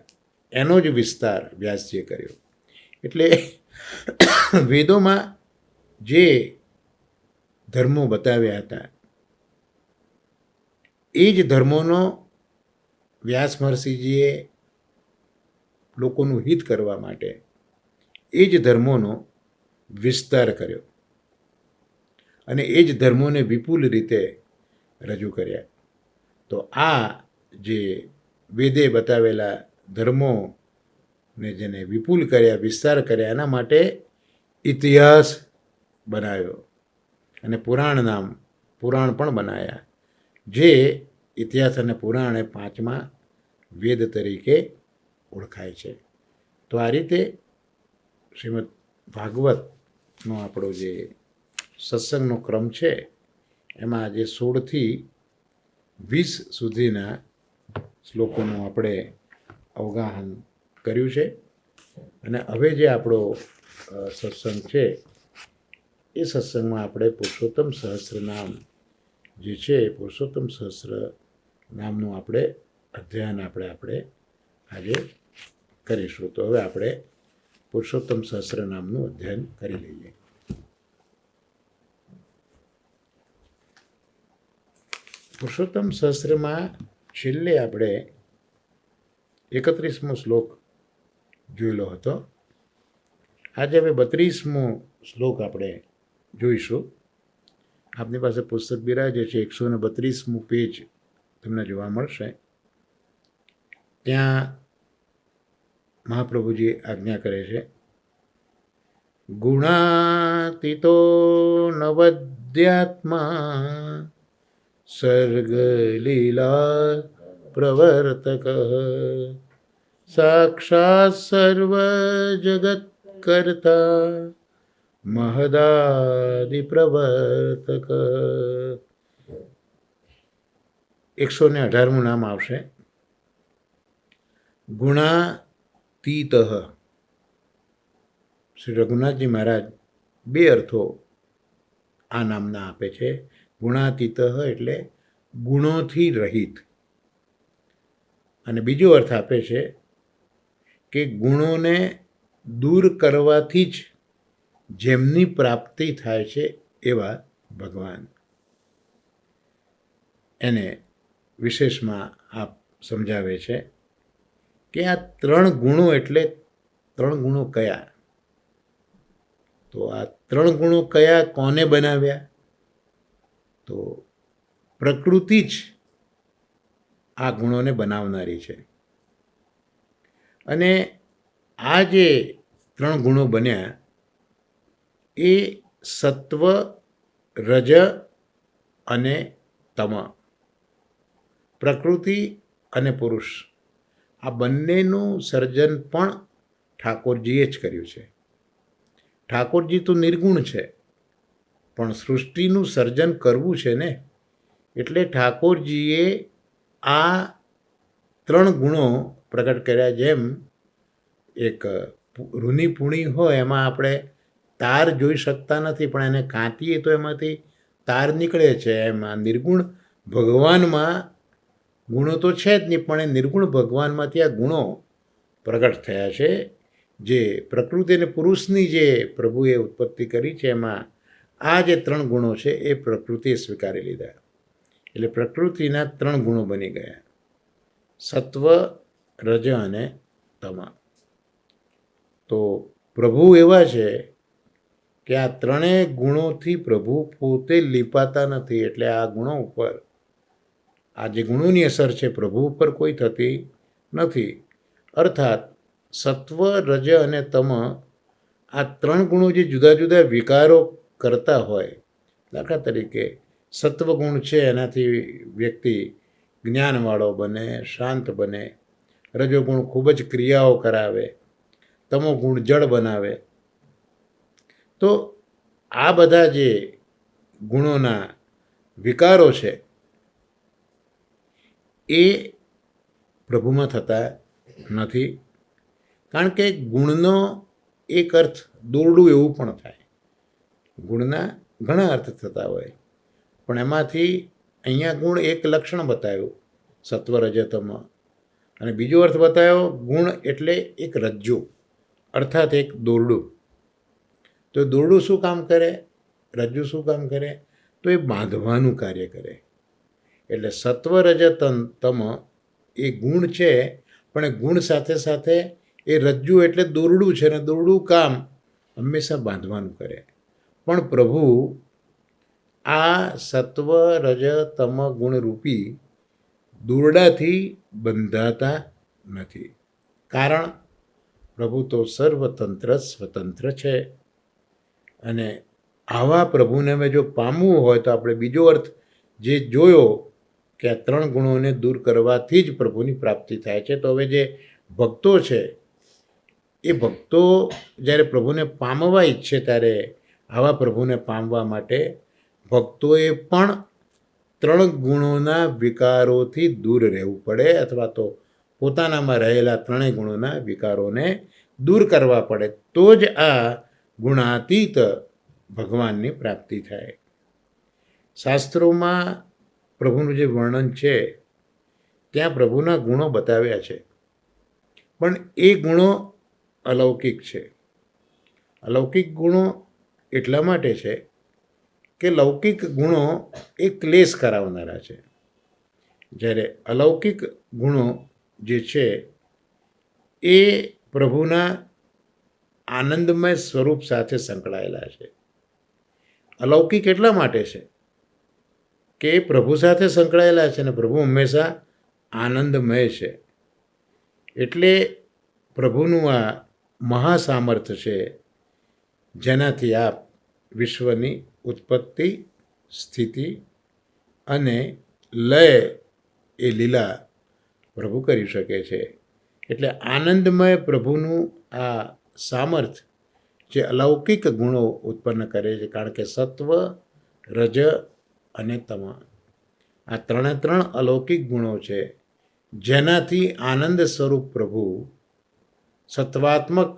એનો જ વિસ્તાર વ્યાસજીએ કર્યો. એટલે વેદોમાં જે ધર્મો બતાવ્યા હતા, એ જ ધર્મોનો વ્યાસ મહર્ષિજીએ લોકોનું હિત કરવા માટે એ જ ધર્મોનો વિસ્તાર કર્યો, અને એ જ ધર્મોને વિપુલ રીતે રજૂ કર્યા. તો આ જે વેદે બતાવેલા ધર્મોને જેને વિપુલ કર્યા, વિસ્તાર કર્યા, એના માટે ઇતિહાસ બનાવ્યો અને પુરાણ પણ બનાવ્યા, જે ઇતિહાસ અને પુરાણ એ પાંચમા વેદ તરીકે ઓળખાય છે. તો આ રીતે શ્રીમદ ભાગવતનો આપણો જે સત્સંગનો ક્રમ છે એમાં આજે 16થી 20 સુધીના શ્લોકોનું આપણે અવગાહન કર્યું છે. અને હવે જે આપણો સત્સંગ છે એ સત્સંગમાં આપણે પુરુષોત્તમ સહસ્ત્ર નામ જે છે, પુરુષોત્તમ સહસ્ત્ર નામનું આપણે અધ્યયન આપણે આજે કરીશું. તો હવે આપણે પુરુષોત્તમ સહસ્ત્ર નામનું અધ્યયન કરી લઈએ. પુરુષોત્તમ સહસ્ત્રમાં છેલ્લે આપણે 31મો શ્લોક જોયેલો હતો. આજે હવે 32મો શ્લોક આપણે જોઈશું. આપની પાસે પુસ્તક બિરાજે છે, 132મું પેજ તમને જોવા મળશે. ત્યાં મહાપ્રભુજી આજ્ઞા કરે છે, ગુણાતીતો નવદ્યાત્મા સર્ગલીલા પ્રવર્તક સાક્ષાત સર્વ જગત કર્તા મહદાદિ પ્રવર્તક. 118મું નામ આવશે, ગુણાતીત. શ્રી રઘુનાથજી મહારાજ બે અર્થો આ નામના આપે છે. ગુણાતીત એટલે ગુણોથી રહિત, અને બીજો અર્થ આપે છે કે ગુણોને દૂર કરવાથી જ જેમની પ્રાપ્તિ થાય છે એવા ભગવાન. એને વિશેષમાં આપ સમજાવે છે કે આ 3 ગુણો એટલે 3 ગુણો કયા? તો આ 3 ગુણો કયા, કોને બનાવ્યા? તો પ્રકૃતિ જ આ ગુણોને બનાવનારી છે. અને આ જે 3 ગુણો બન્યા એ સત્વ, રજ અને તમ, પ્રકૃતિ અને પુરુષ, આ બંનેનું સર્જન પણ ઠાકોરજીએ જ કર્યું છે. ઠાકોરજી તો નિર્ગુણ છે, પણ સૃષ્ટિનું સર્જન કરવું છે ને, એટલે ઠાકોરજીએ આ 3 ગુણો પ્રગટ કર્યા. જેમ એક રૂની પૂણી હોય એમાં આપણે તાર જોઈ શકતા નથી, પણ એને કાંતીએ તો એમાંથી તાર નીકળે છે. એમાં નિર્ગુણ ભગવાનમાં ગુણો તો છે જ નહીં, પણ એ નિર્ગુણ ભગવાનમાંથી આ ગુણો પ્રગટ થયા છે. જે પ્રકૃતિ અને પુરુષની જે પ્રભુએ ઉત્પત્તિ કરી છે એમાં આ જે 3 ગુણો છે એ પ્રકૃતિએ સ્વીકારી લીધા. એટલે પ્રકૃતિના 3 ગુણો બની ગયા, સત્વ, રજ અને તમ. તો પ્રભુ એવા છે કે આ 3 ગુણોથી પ્રભુ પોતે લીપાતા નથી. એટલે આ ગુણો ઉપર, આ જે ગુણોની અસર છે પ્રભુ ઉપર કોઈ થતી નથી. અર્થાત સત્વ, રજ અને તમ, આ 3 ગુણો જે જુદા જુદા વિકારો કરતા હોય, દાખલા તરીકે સત્વગુણ છે એનાથી વ્યક્તિ જ્ઞાનવાળો બને, શાંત બને. રજોગુણ ખૂબ જ ક્રિયાઓ કરાવે, તમોગુણ જળ બનાવે. તો આ બધા જે ગુણોના વિકારો છે એ પ્રભુમાં થતા નથી. કારણ કે ગુણનો એક અર્થ દોરડું એવું પણ થાય. ગુણના ઘણા અર્થ થતા હોય, પણ એમાંથી અહીંયા ગુણ એક લક્ષણ બતાવ્યું, સત્વ, રજ, તમ, અને બીજો અર્થ બતાવ્યો ગુણ એટલે એક રજ્જુ, અર્થાત એક દોરડું. તો દોરડું શું કામ કરે, રજ્જુ શું કામ કરે? તો એ બાંધવાનું કાર્ય કરે. એટલે સત્વ, રજ, તમ એ ગુણ છે, પણ એ ગુણ સાથે સાથે એ રજ્જુ એટલે દોરડું છે, અને દોરડું કામ હંમેશા બાંધવાનું કરે. પણ પ્રભુ આ સત્વ, રજ, તમ ગુણરૂપી દોરડાથી બંધાતા નથી. કારણ પ્રભુ તો સર્વતંત્ર સ્વતંત્ર છે. અને આવા પ્રભુને અમે જો પામવું હોય તો આપણે બીજો અર્થ જે જોયો કે આ 3 ગુણોને દૂર કરવાથી જ પ્રભુની પ્રાપ્તિ થાય છે. તો હવે જે ભક્તો છે એ ભક્તો જ્યારે પ્રભુને પામવા ઈચ્છે ત્યારે આવા પ્રભુને પામવા માટે ભક્તોએ પણ 3 ગુણોના વિકારોથી દૂર રહેવું પડે, અથવા તો પોતાનામાં રહેલા 3 ગુણોના વિકારોને દૂર કરવા પડે. તો જ આ ગુણાતીત ભગવાનની પ્રાપ્તિ થાય. શાસ્ત્રોમાં પ્રભુનું જે વર્ણન છે ત્યાં પ્રભુના ગુણો બતાવ્યા છે, પણ એ ગુણો અલૌકિક છે. અલૌકિક ગુણો એટલા માટે છે કે લૌકિક ગુણો એ ક્લેશ કરાવનારા છે, જ્યારે અલૌકિક ગુણો જે છે એ પ્રભુના આનંદમય સ્વરૂપ સાથે સંકળાયેલા છે. અલૌકિક એટલા માટે છે કે પ્રભુ સાથે સંકળાયેલા છે અને પ્રભુ હંમેશા આનંદમય છે. એટલે પ્રભુનું આ મહાસામર્થ્ય છે જેનાથી આપ વિશ્વની ઉત્પત્તિ, સ્થિતિ અને લય એ લીલા પ્રભુ કરી શકે છે. એટલે આનંદમય પ્રભુનું આ સામર્થ્ય જે અલૌકિક ગુણો ઉત્પન્ન કરે છે, કારણ કે સત્વ, રજ અને તમ આ 3 અલૌકિક ગુણો છે જેનાથી આનંદ સ્વરૂપ પ્રભુ સત્વાત્મક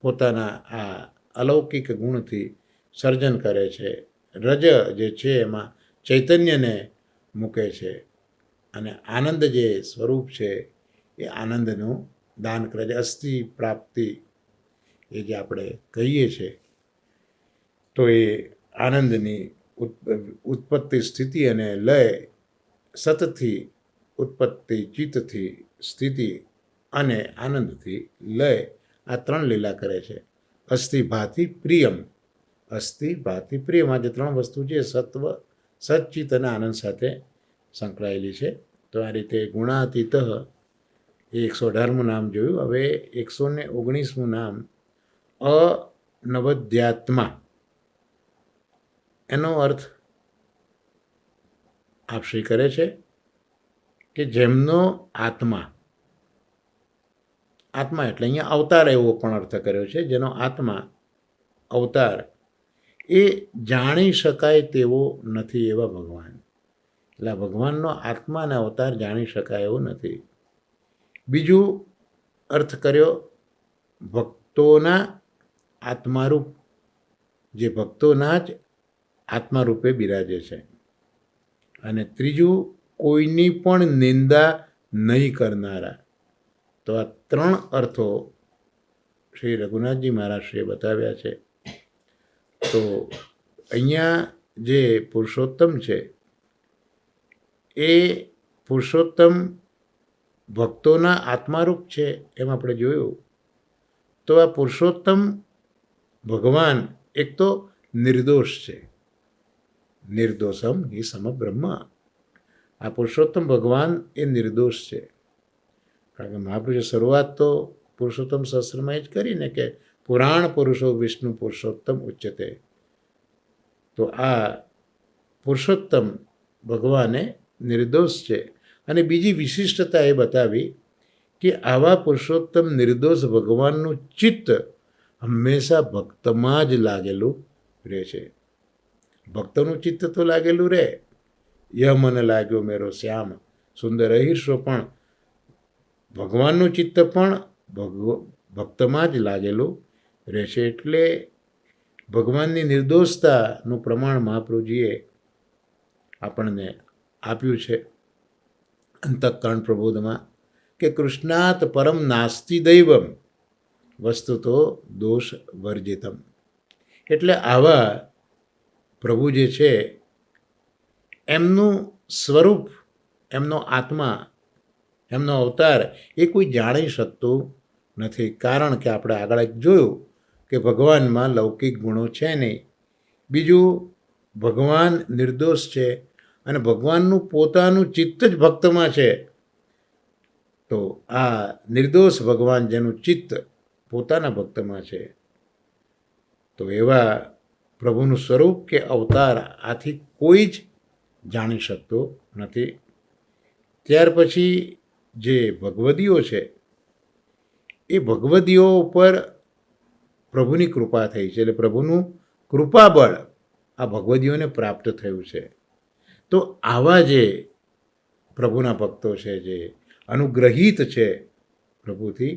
પોતાના આ અલૌકિક ગુણથી સર્જન કરે છે. રજ જે છે એમાં ચૈતન્યને મૂકે છે અને આનંદ જે સ્વરૂપ છે એ આનંદનું દાન કરે છે. અસ્થિ પ્રાપ્તિ એ જે આપણે કહીએ છીએ તો એ આનંદની ઉત્પત્તિ, સ્થિતિ અને લય, સતથી ઉત્પત્તિ, ચિત્તથી સ્થિતિ અને આનંદથી લય, આ 3 લીલા કરે છે. અસ્થિ ભાતિ પ્રિયમ, અસ્થિ ભાતિ પ્રિયમ, આ જે 3 વસ્તુ છે સત્વ, સચ્ચિત અને આનંદ સાથે સંકળાયેલી છે. તો આ રીતે ગુણાતીત એ 118મું નામ જોયું. હવે 119મું નામ અનવદ્યાત્મા. એનો અર્થ આપ શ્રી કરે છે કે જેમનો આત્મા, આત્મા એટલે અહીંયા અવતાર એવો પણ અર્થ કર્યો છે, જેનો આત્મા અવતાર એ જાણી શકાય તેવો નથી એવા ભગવાન. એટલે ભગવાનનો આત્મા અને અવતાર જાણી શકાય એવો નથી. બીજું અર્થ કર્યો ભક્તોના આત્મારૂપ, જે ભક્તોના જ આત્મારૂપે બિરાજે છે. અને ત્રીજું કોઈની પણ નિંદા નહીં કરનારા. તો આ 3 અર્થો શ્રી રઘુનાથજી મહારાજશ્રીએ બતાવ્યા છે. તો અહીંયા જે પુરુષોત્તમ છે એ પુરુષોત્તમ ભક્તોના આત્મારૂપ છે એમ આપણે જોયું. તો આ પુરુષોત્તમ ભગવાન એક તો નિર્દોષ છે, નિર્દોષમ હિ સમ બ્રહ્મ. આ પુરુષોત્તમ ભગવાન એ નિર્દોષ છે. કારણ કે મહાપુરુષે શરૂઆત તો પુરુષોત્તમ સહસ્ત્રમાં જ કરીને કે પુરાણ પુરુષો વિષ્ણુ પુરુષોત્તમ ઉચ્ચતે. તો આ પુરુષોત્તમ ભગવાન એ નિર્દોષ છે. અને બીજી વિશિષ્ટતા એ બતાવી કે આવા પુરુષોત્તમ નિર્દોષ ભગવાનનું ચિત્ત હંમેશા ભક્તમાં જ લાગેલું રહે છે. ભક્તનું ચિત્ત તો લાગેલું રહે, યહ મને લાગ્યો મેરો શ્યામ સુંદર અહિર્ષો, પણ ભગવાનનું ચિત્ત પણ ભક્તમાં જ લાગેલું રહેશે. એટલે ભગવાનની નિર્દોષતાનું પ્રમાણ મહાપ્રભુજીએ આપણને આપ્યું છે અંતઃકરણ પ્રબોધમાં કે કૃષ્ણાત પરમ નાસ્તિ દૈવમ વસ્તુતો દોષ વર્જિતમ. એટલે આવા પ્રભુ જે છે એમનું સ્વરૂપ, એમનો આત્મા, એમનો અવતાર એ કોઈ જાણી શકતું નથી. કારણ કે આપણે આગળ જોયું કે ભગવાનમાં લૌકિક ગુણો છે નહીં. બીજું, ભગવાન નિર્દોષ છે અને ભગવાનનું પોતાનું ચિત્ત જ ભક્તમાં છે. તો આ નિર્દોષ ભગવાન જેનું ચિત્ત પોતાના ભક્તમાં છે, તો એવા પ્રભુનું સ્વરૂપ કે અવતાર આથી કોઈ જ જાણી શકતું નથી. ત્યાર પછી જે ભગવદીઓ છે એ ભગવદીઓ ઉપર પ્રભુની કૃપા થઈ છે, એટલે પ્રભુનું કૃપાબળ આ ભગવદીઓને પ્રાપ્ત થયું છે. તો આવા જે પ્રભુના ભક્તો છે, જે અનુગ્રહિત છે પ્રભુથી,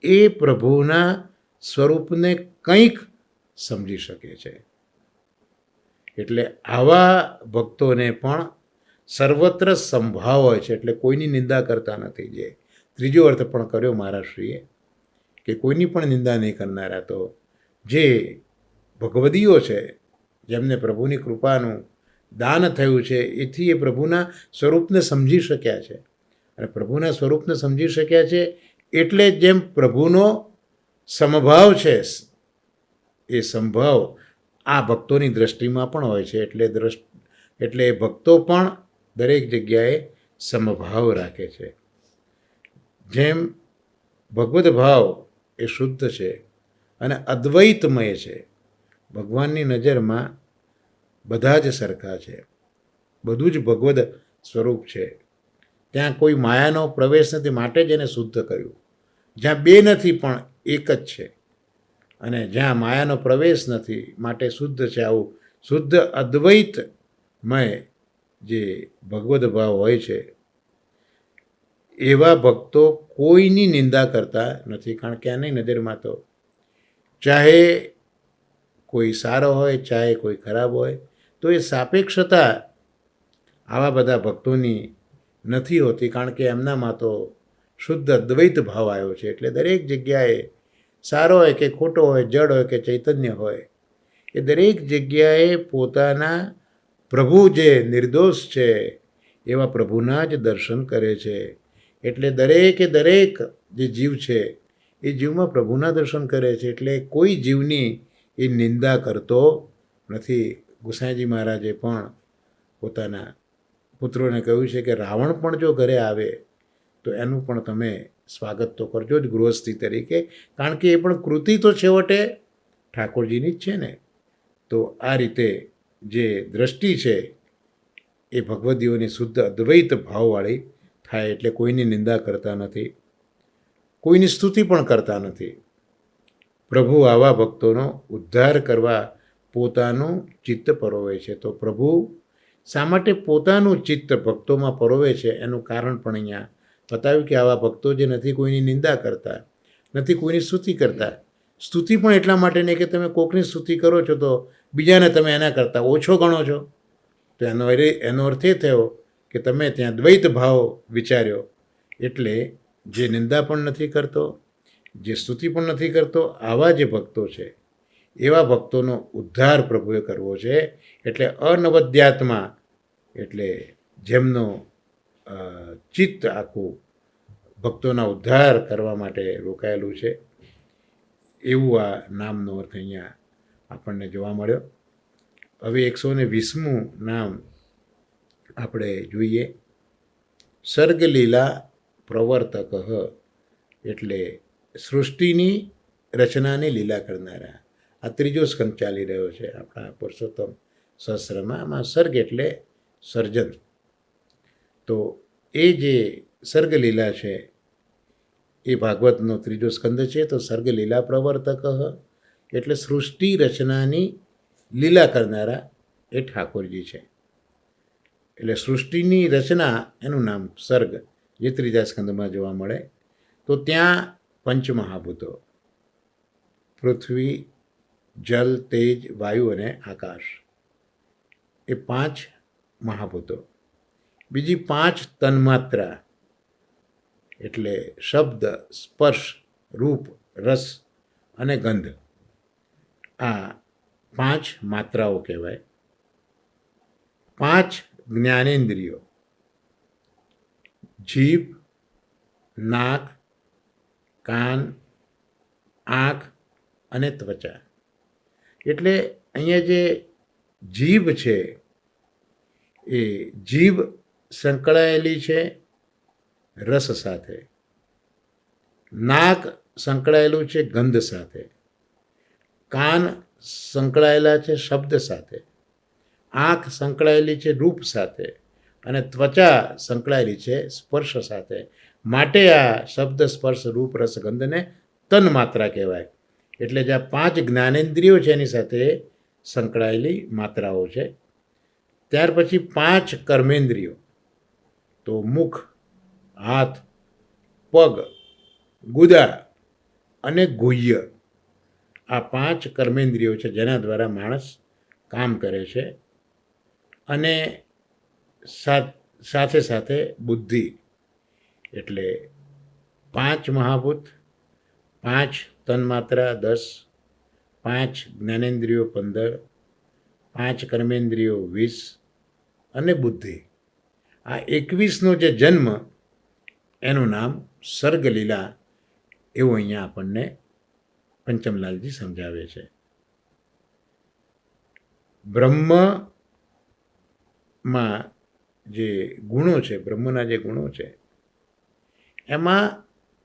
એ પ્રભુના સ્વરૂપને કંઈક સમજી શકે છે. એટલે આવા ભક્તોને પણ સર્વત્ર સંભાવ હોય છે, એટલે કોઈની નિંદા કરતા નથી. જે ત્રીજો અર્થ પણ કર્યો મહારાજશ્રીએ કે કોઈની પણ નિંદા નહીં કરનારા. તો જે ભગવદીઓ છે, જેમને પ્રભુની કૃપાનું દાન થયું છે, એથી એ પ્રભુના સ્વરૂપને સમજી શક્યા છે. અને પ્રભુના સ્વરૂપને સમજી શક્યા છે એટલે જેમ પ્રભુનો સમભાવ છે, એ સંભાવ આ ભક્તોની દ્રષ્ટિમાં પણ હોય છે. એટલે એ ભક્તો પણ દરેક જગ્યાએ સમભાવ રાખે છે. જેમ ભગવદ ભાવ એ શુદ્ધ છે અને અદ્વૈતમય છે. ભગવાનની નજરમાં બધા જ સરખા છે, બધું જ ભગવદ સ્વરૂપ છે. ત્યાં કોઈ માયાનો પ્રવેશ નથી, માટે જ એને શુદ્ધ કર્યું. જ્યાં બે નથી પણ એક જ છે, અને જ્યાં માયાનો પ્રવેશ નથી માટે શુદ્ધ છે. આવું શુદ્ધ અદ્વૈતમય જે ભગવદ ભાવ હોય છે, એવા ભક્તો કોઈની નિંદા કરતા નથી. કારણ કે આની નજરમાં તો ચાહે કોઈ સારો હોય, ચાહે કોઈ ખરાબ હોય, તો એ સાપેક્ષતા આવા બધા ભક્તોની નથી હોતી. કારણ કે એમનામાં તો શુદ્ધ અદ્વૈત ભાવ આવ્યો છે. એટલે દરેક જગ્યાએ સારો હોય કે ખોટો હોય, જડ હોય કે ચૈતન્ય હોય, એ દરેક જગ્યાએ પોતાના પ્રભુ જે નિર્દોષ છે એવા પ્રભુના જ દર્શન કરે છે. એટલે દરેકે દરેક જે જીવ છે એ જીવમાં પ્રભુના દર્શન કરે છે. એટલે કોઈ જીવની એ નિંદા કરતો નથી. ગુસાઈજી મહારાજે પણ પોતાના પુત્રોને કહ્યું છે કે રાવણ પણ જો ઘરે આવે તો એનું પણ તમે સ્વાગત તો કરજો જ ગૃહસ્થી તરીકે, કારણ કે એ પણ કૃતિ તો છેવટે ઠાકોરજીની જ છે ને. તો આ રીતે જે દ્રષ્ટિ છે એ ભગવદીઓની શુદ્ધ અદ્વૈત ભાવવાળી થાય. એટલે કોઈની નિંદા કરતા નથી, કોઈની સ્તુતિ પણ કરતા નથી. પ્રભુ આવા ભક્તોનો ઉદ્ધાર કરવા પોતાનું ચિત્ત પરોવે છે. તો પ્રભુ શા માટે પોતાનું ચિત્ત ભક્તોમાં પરોવે છે એનું કારણ પણ અહીંયા બતાવ્યું કે આવા ભક્તો જે નથી કોઈની નિંદા કરતા, નથી કોઈની સ્તુતિ કરતા. સ્તુતિ પણ એટલા માટે નહીં કે તમે કોકની સ્તુતિ કરો છો તો બીજાને તમે એના કરતાં ઓછો ગણો છો. તો એનો અર્થ એ થયો કે તમે ત્યાં દ્વૈત ભાવ વિચાર્યો. એટલે જે નિંદા પણ નથી કરતો, જે સ્તુતિ પણ નથી કરતો, આવા જે ભક્તો છે એવા ભક્તોનો ઉદ્ધાર પ્રભુએ કરવો છે. એટલે અનવદ્યાત્મા, એટલે જેમનો ચિત્ત આખું ભક્તોના ઉદ્ધાર કરવા માટે રોકાયેલું છે, એવું આ નામનો અર્થ અહીંયા આપણને જોવા મળ્યો. હવે 120મું નામ આપણે જોઈએ. સર્ગલીલા પ્રવર્તક, એટલે સૃષ્ટિની રચનાની લીલા કરનારા. આ ત્રીજો સ્કંદ ચાલી રહ્યો છે આપણા પુરુષોત્તમ સહસ્ત્રમાં. આમાં સર્ગ એટલે સર્જન. તો એ જે સર્ગલીલા છે એ ભાગવતનો ત્રીજો સ્કંદ છે. તો સર્ગલીલા પ્રવર્તક એટલે સૃષ્ટિ રચનાની લીલા કરનારા એ ઠાકોરજી છે. એટલે સૃષ્ટિની રચના એનું નામ સર્ગ, જે ત્રીજા સ્કંદમાં જોવા મળે. તો ત્યાં પંચમહાભૂતો પૃથ્વી, જલ, તેજ, વાયુ અને આકાશ, એ 5 મહાભૂતો. બીજી 5 તન્માત્રા, એટલે શબ્દ, સ્પર્શ, રૂપ, રસ અને ગંધ. આ 5 માત્રાઓ કહેવાય. 5 જ્ઞાનેન્દ્રિયો, જીભ, નાક, કાન, આંખ અને ત્વચા. એટલે અહીંયા જે જીભ છે એ જીભ સંકળાયેલી છે રસ સાથે, નાક સંકળાયેલું છે ગંધ સાથે, કાન સંકળાયેલા છે શબ્દ સાથે, આંખ સંકળાયેલી છે રૂપ સાથે, અને ત્વચા સંકળાયેલી છે સ્પર્શ સાથે. માટે આ શબ્દ સ્પર્શ રૂપ રસ ગંધને તન માત્રા કહેવાય. એટલે જે આ 5 જ્ઞાનેન્દ્રિયો છે એની સાથે સંકળાયેલી માત્રાઓ છે. ત્યાર પછી 5 કર્મેન્દ્રિયો, તો મુખ, હાથ, પગ, ગુદા અને ગુહ્ય, આ 5 કર્મેન્દ્રિયો છે જેના દ્વારા માણસ કામ કરે છે. અને સાથે સાથે બુદ્ધિ, એટલે 5 મહાભૂત, 5 તન્માત્રા 10, 5 જ્ઞાનેન્દ્રિયો 15, 5 કર્મેન્દ્રિયો 20 અને બુદ્ધિ. આ 21નો જે જન્મ એનું નામ સર્ગલીલા, એવું અહીંયા આપણને પંચમલાલજી સમજાવે છે. બ્રહ્મમાં જે ગુણો છે, બ્રહ્મના જે ગુણો છે એમાં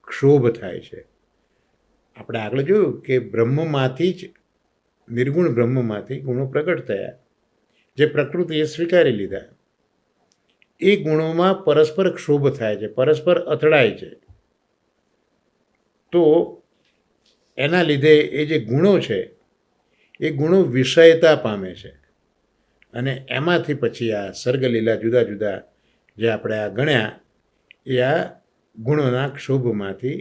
ક્ષોભ થાય છે. આપણે આગળ જોયું કે બ્રહ્મમાંથી જ, નિર્ગુણ બ્રહ્મમાંથી ગુણો પ્રગટ થયા, જે પ્રકૃતિએ સ્વીકારી લીધા. એ ગુણોમાં પરસ્પર ક્ષોભ થાય છે, પરસ્પર અથડાય છે. તો એના લીધે એ જે ગુણો છે એ ગુણો વિષયતા પામે છે. અને એમાંથી પછી આ સર્ગલીલા જુદા જુદા જે આપણે આ ગણ્યા એ આ ગુણોના ક્ષોભમાંથી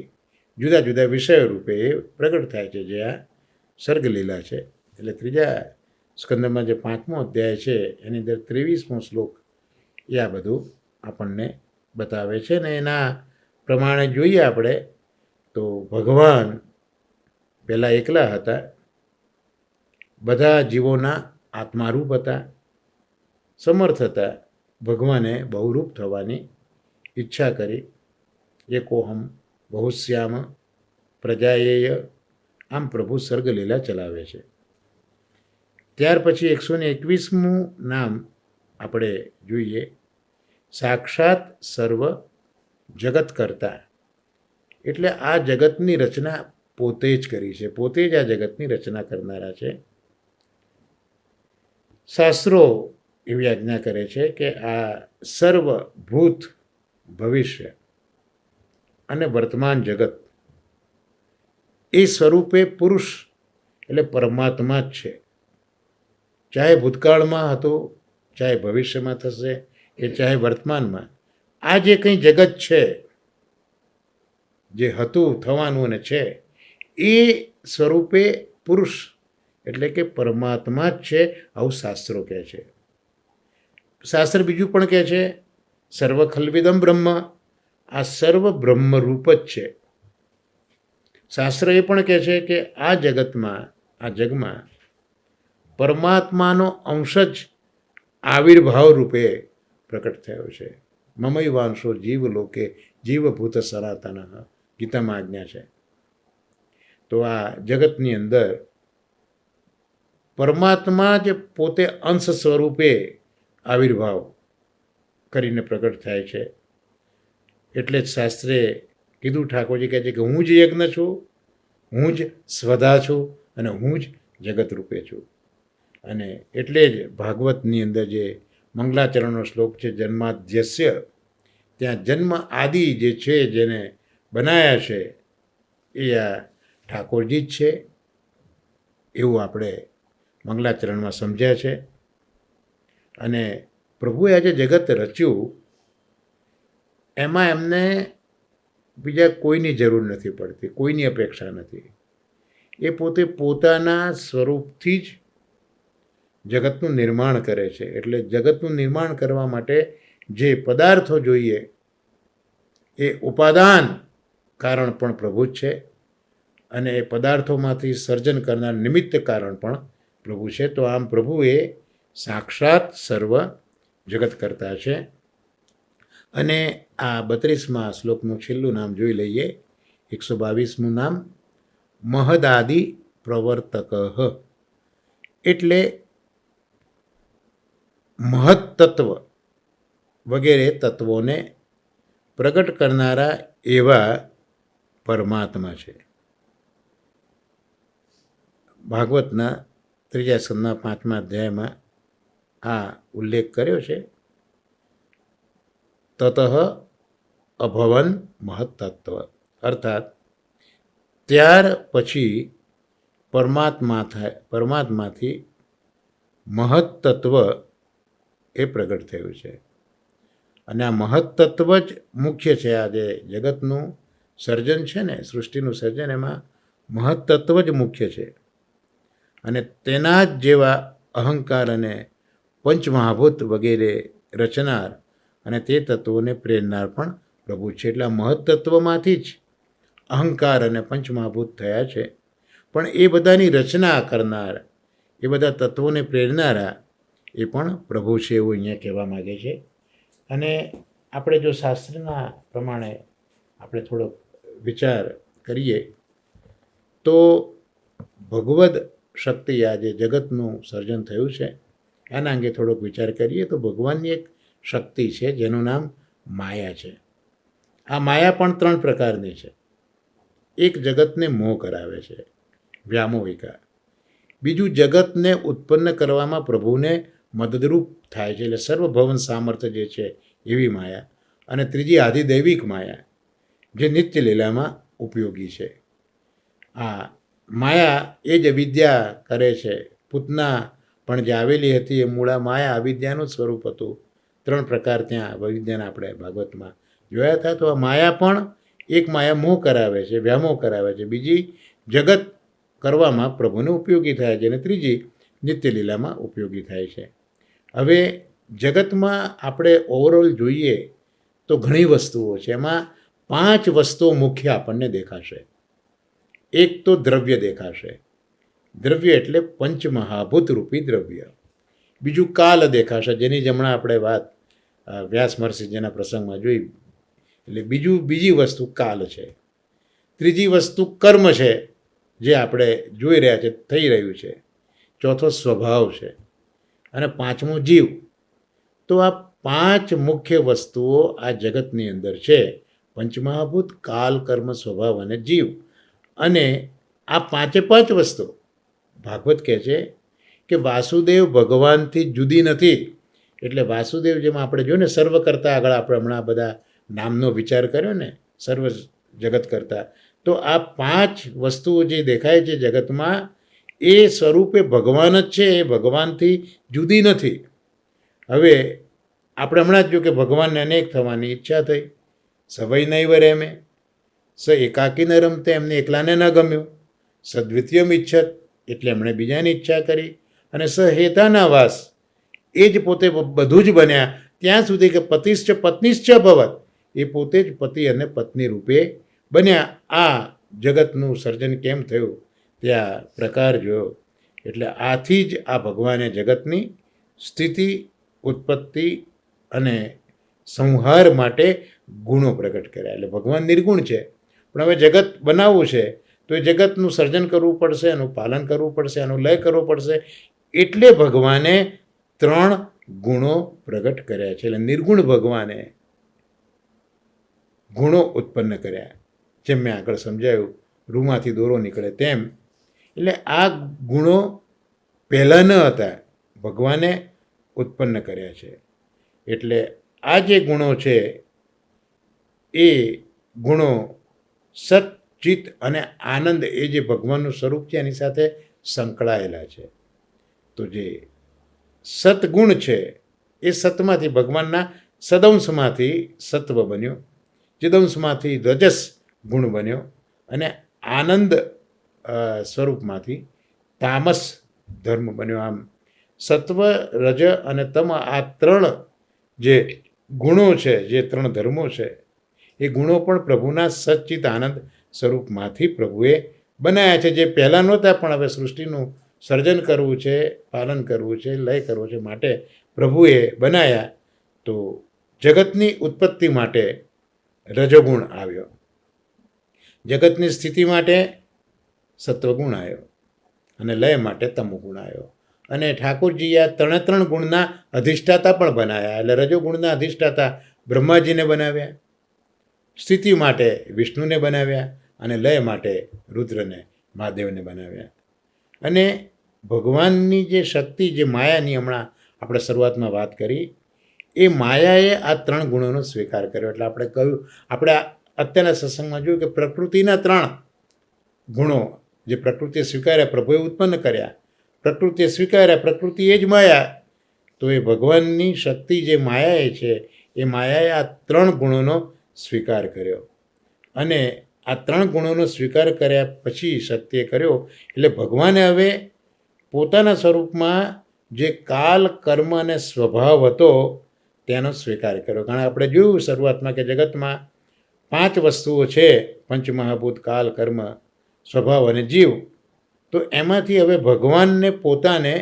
જુદા જુદા વિષયો રૂપે એ પ્રગટ થાય છે, જે આ સર્ગલીલા છે. એટલે ત્રીજા સ્કંદમાં જે 5મો અધ્યાય છે એની અંદર 23મો શ્લોક એ આ બધું આપણને બતાવે છે. ને એના પ્રમાણે જોઈએ આપણે તો ભગવાન પહેલાં એકલા હતા, બધા જીવોના આત્મારૂપ હતા, સમર્થ હતા. ભગવાને બહુરૂપ થવાની ઈચ્છા કરી. એકોહમ બહુશ્યામ પ્રજાયેય, આમ પ્રભુ સર્ગલીલા ચલાવે છે. ત્યાર પછી 121મું નામ આપણે જોઈએ, સાક્ષાત સર્વ જગત કરતા. એટલે આ જગતની રચના પોતે જ કરી છે, પોતે જ આ જગતની રચના કરનારા છે. શાસ્ત્રો એવી આજ્ઞા કરે છે કે આ સર્વ ભૂત, ભવિષ્ય અને વર્તમાન જગત એ સ્વરૂપે પુરુષ એટલે પરમાત્મા જ છે. ચાહે ભૂતકાળમાં હતો, ચાહે ભવિષ્યમાં થશે, કે ચાહે વર્તમાનમાં, આ જે કંઈ જગત છે, જે હતું, થવાનું અને છે, એ સ્વરૂપે પુરુષ એટલે કે પરમાત્મા જ છે, આવું શાસ્ત્રો કહે છે. શાસ્ત્ર બીજું પણ કહે છે, સર્વ ખલ્વિદમ બ્રહ્મ, આ સર્વ બ્રહ્મરૂપ જ છે. શાસ્ત્ર એ પણ કહે છે કે આ જગતમાં, આ જગમાં પરમાત્માનો અંશ જ આવિર્ભાવ રૂપે પ્રકટ થયો છે. મમૈવાંશો જીવ લોકે જીવભૂત સનાતન, ગીતામાં આજ્ઞા છે. તો આ જગતની અંદર પરમાત્મા જ પોતે અંશ સ્વરૂપે આવિર્ભાવ કરીને પ્રગટ થાય છે. એટલે જ શાસ્ત્રે કીધું, ઠાકોરજી કહે છે કે હું જ યજ્ઞ છું, હું જ સ્વધા છું અને હું જ જગત રૂપે છું. અને એટલે જ ભાગવતની અંદર જે મંગલાચરણનો શ્લોક છે, જન્માદ્યસ્ય, ત્યાં જન્મ આદિ જે છે, જેને બનાવ્યા છે એ આ ઠાકોરજી જ છે, એવું આપણે મંગલાચરણમાં સમજ્યા છે. અને પ્રભુએ આજે જગત રચ્યું એમાં એમને બીજા કોઈની જરૂર નથી પડતી, કોઈની અપેક્ષા નથી. એ પોતે પોતાના સ્વરૂપથી જ જગતનું નિર્માણ કરે છે. એટલે જગતનું નિર્માણ કરવા માટે જે પદાર્થો જોઈએ એ ઉપાદાન કારણ પણ પ્રભુ જ છે, અને એ પદાર્થોમાંથી સર્જન કરનાર નિમિત્ત કારણ પણ પ્રભુ છે. તો આમ પ્રભુ એ સાક્ષાત સર્વ જગત કરતા છે. અને આ 32મા શ્લોકનું છેલ્લું નામ જોઈ લઈએ, 122મું નામ, મહદાદિ પ્રવર્તક, એટલે મહત તત્વ વગેરે તત્વોને પ્રગટ કરનારા એવા પરમાત્મા છે. ભાગવતના ત્રીજા સ્કંદના 5મા અધ્યાયમાં આ ઉલ્લેખ કર્યો છે. તતઃ અભવન મહત્તત્વ, અર્થાત ત્યાર પછી પરમાત્માથી મહત્તત્વ એ પ્રગટ થયું છે. અને આ મહત્તત્વ જ મુખ્ય છે. આ જે જગતનું સર્જન છે ને, સૃષ્ટિનું સર્જન, એમાં મહત્તત્વ જ મુખ્ય છે. અને તેના જ જેવા અહંકાર અને પંચમહાભૂત વગેરે રચનાર અને તે તત્વોને પ્રેરનાર પણ પ્રભુ છે. એટલે મહત્તત્વમાંથી જ અહંકાર અને પંચમહાભૂત થયા છે. પણ એ બધાની રચના કરનાર, એ બધા તત્વોને પ્રેરનારા એ પણ પ્રભુ છે, એવું અહીંયા કહેવા માગે છે. અને આપણે જો શાસ્ત્રના પ્રમાણે આપણે થોડોક વિચાર કરીએ તો ભગવદ શક્તિ, આ જે જગતનું સર્જન થયું છે એના અંગે થોડોક વિચાર કરીએ તો ભગવાનની એક શક્તિ છે જેનું નામ માયા છે. આ માયા પણ 3 પ્રકારની છે. એક જગતને મોહ કરાવે છે, વ્યામોહિકા. બીજું જગતને ઉત્પન્ન કરવામાં પ્રભુને મદદરૂપ થાય છે, એટલે સર્વભવન સામર્થ્ય જે છે એવી માયા. અને ત્રીજી આધિદૈવિક માયા, જે નિત્ય લીલામાં ઉપયોગી છે. આ માયા એ જ અવિદ્યા કરે છે. પૂતના પણ જે આવેલી હતી એ મૂળા માયા અવિદ્યાનું સ્વરૂપ હતું. 3 પ્રકાર ત્યાં અવિદ્યાના આપણે ભાગવતમાં જોયા હતા. તો આ માયા પણ એક માયા મોહ કરાવે છે, વ્યામોહ કરાવે છે. બીજી જગત કરવામાં પ્રભુને ઉપયોગી થાય છે. અને ત્રીજી નિત્ય લીલામાં ઉપયોગી થાય છે. હવે જગતમાં આપણે ઓવરઓલ જોઈએ તો ઘણી વસ્તુઓ છે. એમાં 5 વસ્તુઓ મુખ્ય આપણને દેખાશે. એક તો દ્રવ્ય દેખાશે. દ્રવ્ય એટલે પંચમહાભૂત રૂપી દ્રવ્ય. બીજું કાલ દેખાશે, જેની જ હમણાં આપણે વાત વ્યાસ મહર્ષિજીના પ્રસંગમાં જોઈ. એટલે બીજી વસ્તુ કાલ છે. ત્રીજી વસ્તુ કર્મ છે, જે આપણે જોઈ રહ્યા છે, થઈ રહ્યું છે. ચોથો સ્વભાવ છે. અને 5મું જીવ. તો આ 5 મુખ્ય વસ્તુઓ આ જગતની અંદર છે. પંચમહાભૂત, કાલ, કર્મ, સ્વભાવ અને જીવ. અને આ 5 વસ્તુ ભાગવત કહે છે કે વાસુદેવ ભગવાનથી જુદી નથી. એટલે વાસુદેવ જેમાં આપણે જોયું ને, સર્વ કરતા, આગળ આપણે હમણાં બધા નામનો વિચાર કર્યો ને, સર્વ જગત કરતા. તો આ 5 વસ્તુઓ જે દેખાય છે જગતમાં, એ સ્વરૂપે ભગવાન જ છે. એ ભગવાનથી જુદી નથી. હવે આપણે હમણાં જ જોયું કે ભગવાનને અનેક થવાની ઈચ્છા થઈ. સવૈ નૈવ રેમે, સ એકાકી ન રમતે, એમને એકલાને ન ગમ્યું. સદ્વિતીયમ ઈચ્છત, એટલે એમણે બીજાની ઈચ્છા કરી. અને સ હેતાના વાસ, એ જ પોતે બધું જ બન્યા ત્યાં સુધી કે પતિશ્ચ પત્નીશ્ચ ભવત, એ પોતે જ પતિ અને પત્ની રૂપે બન્યા. આ જગતનું સર્જન કેમ થયું ત્યાં પ્રકાર જોયો. એટલે આથી જ આ ભગવાને જગતની સ્થિતિ, ઉત્પત્તિ અને સંહાર માટે ગુણો પ્રગટ કર્યા. એટલે ભગવાન નિર્ગુણ છે, પણ હવે જગત બનાવવું છે તો એ જગતનું સર્જન કરવું પડશે, એનું પાલન કરવું પડશે, એનો લય કરવો પડશે. એટલે ભગવાને 3 ગુણો પ્રગટ કર્યા છે. એટલે નિર્ગુણ ભગવાને ગુણો ઉત્પન્ન કર્યા. જેમ મેં આગળ સમજાયું, રૂમાંથી દોરો નીકળે તેમ. એટલે આ ગુણો પહેલાં ન હતા, ભગવાને ઉત્પન્ન કર્યા છે. એટલે આ જે ગુણો છે એ ગુણો સત, ચિત્ત અને આનંદ, એ જે ભગવાનનું સ્વરૂપ છે એની સાથે સંકળાયેલા છે. તો જે સતગુણ છે એ સતમાંથી, ભગવાનના સદંશમાંથી સત્વ બન્યો, ચિદંશમાંથી રજસ ગુણ બન્યો, અને આનંદ સ્વરૂપમાંથી તામસ ધર્મ બન્યો. આમ સત્વ, રજ અને તમ, આ 3 જે ગુણો છે, જે 3 ધર્મો છે, એ ગુણો પણ પ્રભુના સચ્ચિત આનંદ સ્વરૂપમાંથી પ્રભુએ બનાવ્યા છે. જે પહેલાં નહોતા, પણ હવે સૃષ્ટિનું સર્જન કરવું છે, પાલન કરવું છે, લય કરવો છે, માટે પ્રભુએ બનાવ્યા. તો જગતની ઉત્પત્તિ માટે રજોગુણ આવ્યો, જગતની સ્થિતિ માટે સત્વગુણ આવ્યો, અને લય માટે તમોગુણ આવ્યો. અને ઠાકોરજી આ 3 ગુણના અધિષ્ઠાતા પણ બનાવ્યા. એટલે રજોગુણના અધિષ્ઠાતા બ્રહ્માજીને બનાવ્યા, સ્થિતિ માટે વિષ્ણુને બનાવ્યા, અને લય માટે રુદ્રને, મહાદેવને બનાવ્યા. અને ભગવાનની જે શક્તિ, જે માયાની હમણાં આપણે શરૂઆતમાં વાત કરી, એ માયાએ આ 3 ગુણોનો સ્વીકાર કર્યો. એટલે આપણે કહ્યું, આપણે અત્યારના સત્સંગમાં જોયું કે પ્રકૃતિના 3 ગુણો જે પ્રકૃતિએ સ્વીકાર્યા, પ્રભુએ ઉત્પન્ન કર્યા, પ્રકૃતિએ સ્વીકાર્યા, પ્રકૃતિ એ જ માયા. તો એ ભગવાનની શક્તિ જે માયાએ છે, એ માયાએ આ 3 ગુણોનો સ્વીકાર કર્યો. અને આ 3 ગુણોનો સ્વીકાર કર્યા પછી શક્તિએ કર્યો એટલે ભગવાને હવે પોતાના સ્વરૂપમાં જે કાલ, કર્મ અને સ્વભાવ હતો તેનો સ્વીકાર કર્યો. કારણ આપણે જોયું શરૂઆતમાં કે જગતમાં 5 વસ્તુઓ છે, પંચમહાભૂત, કાલ, કર્મ, સ્વભાવ અને જીવ. તો એમાંથી હવે ભગવાનને પોતાને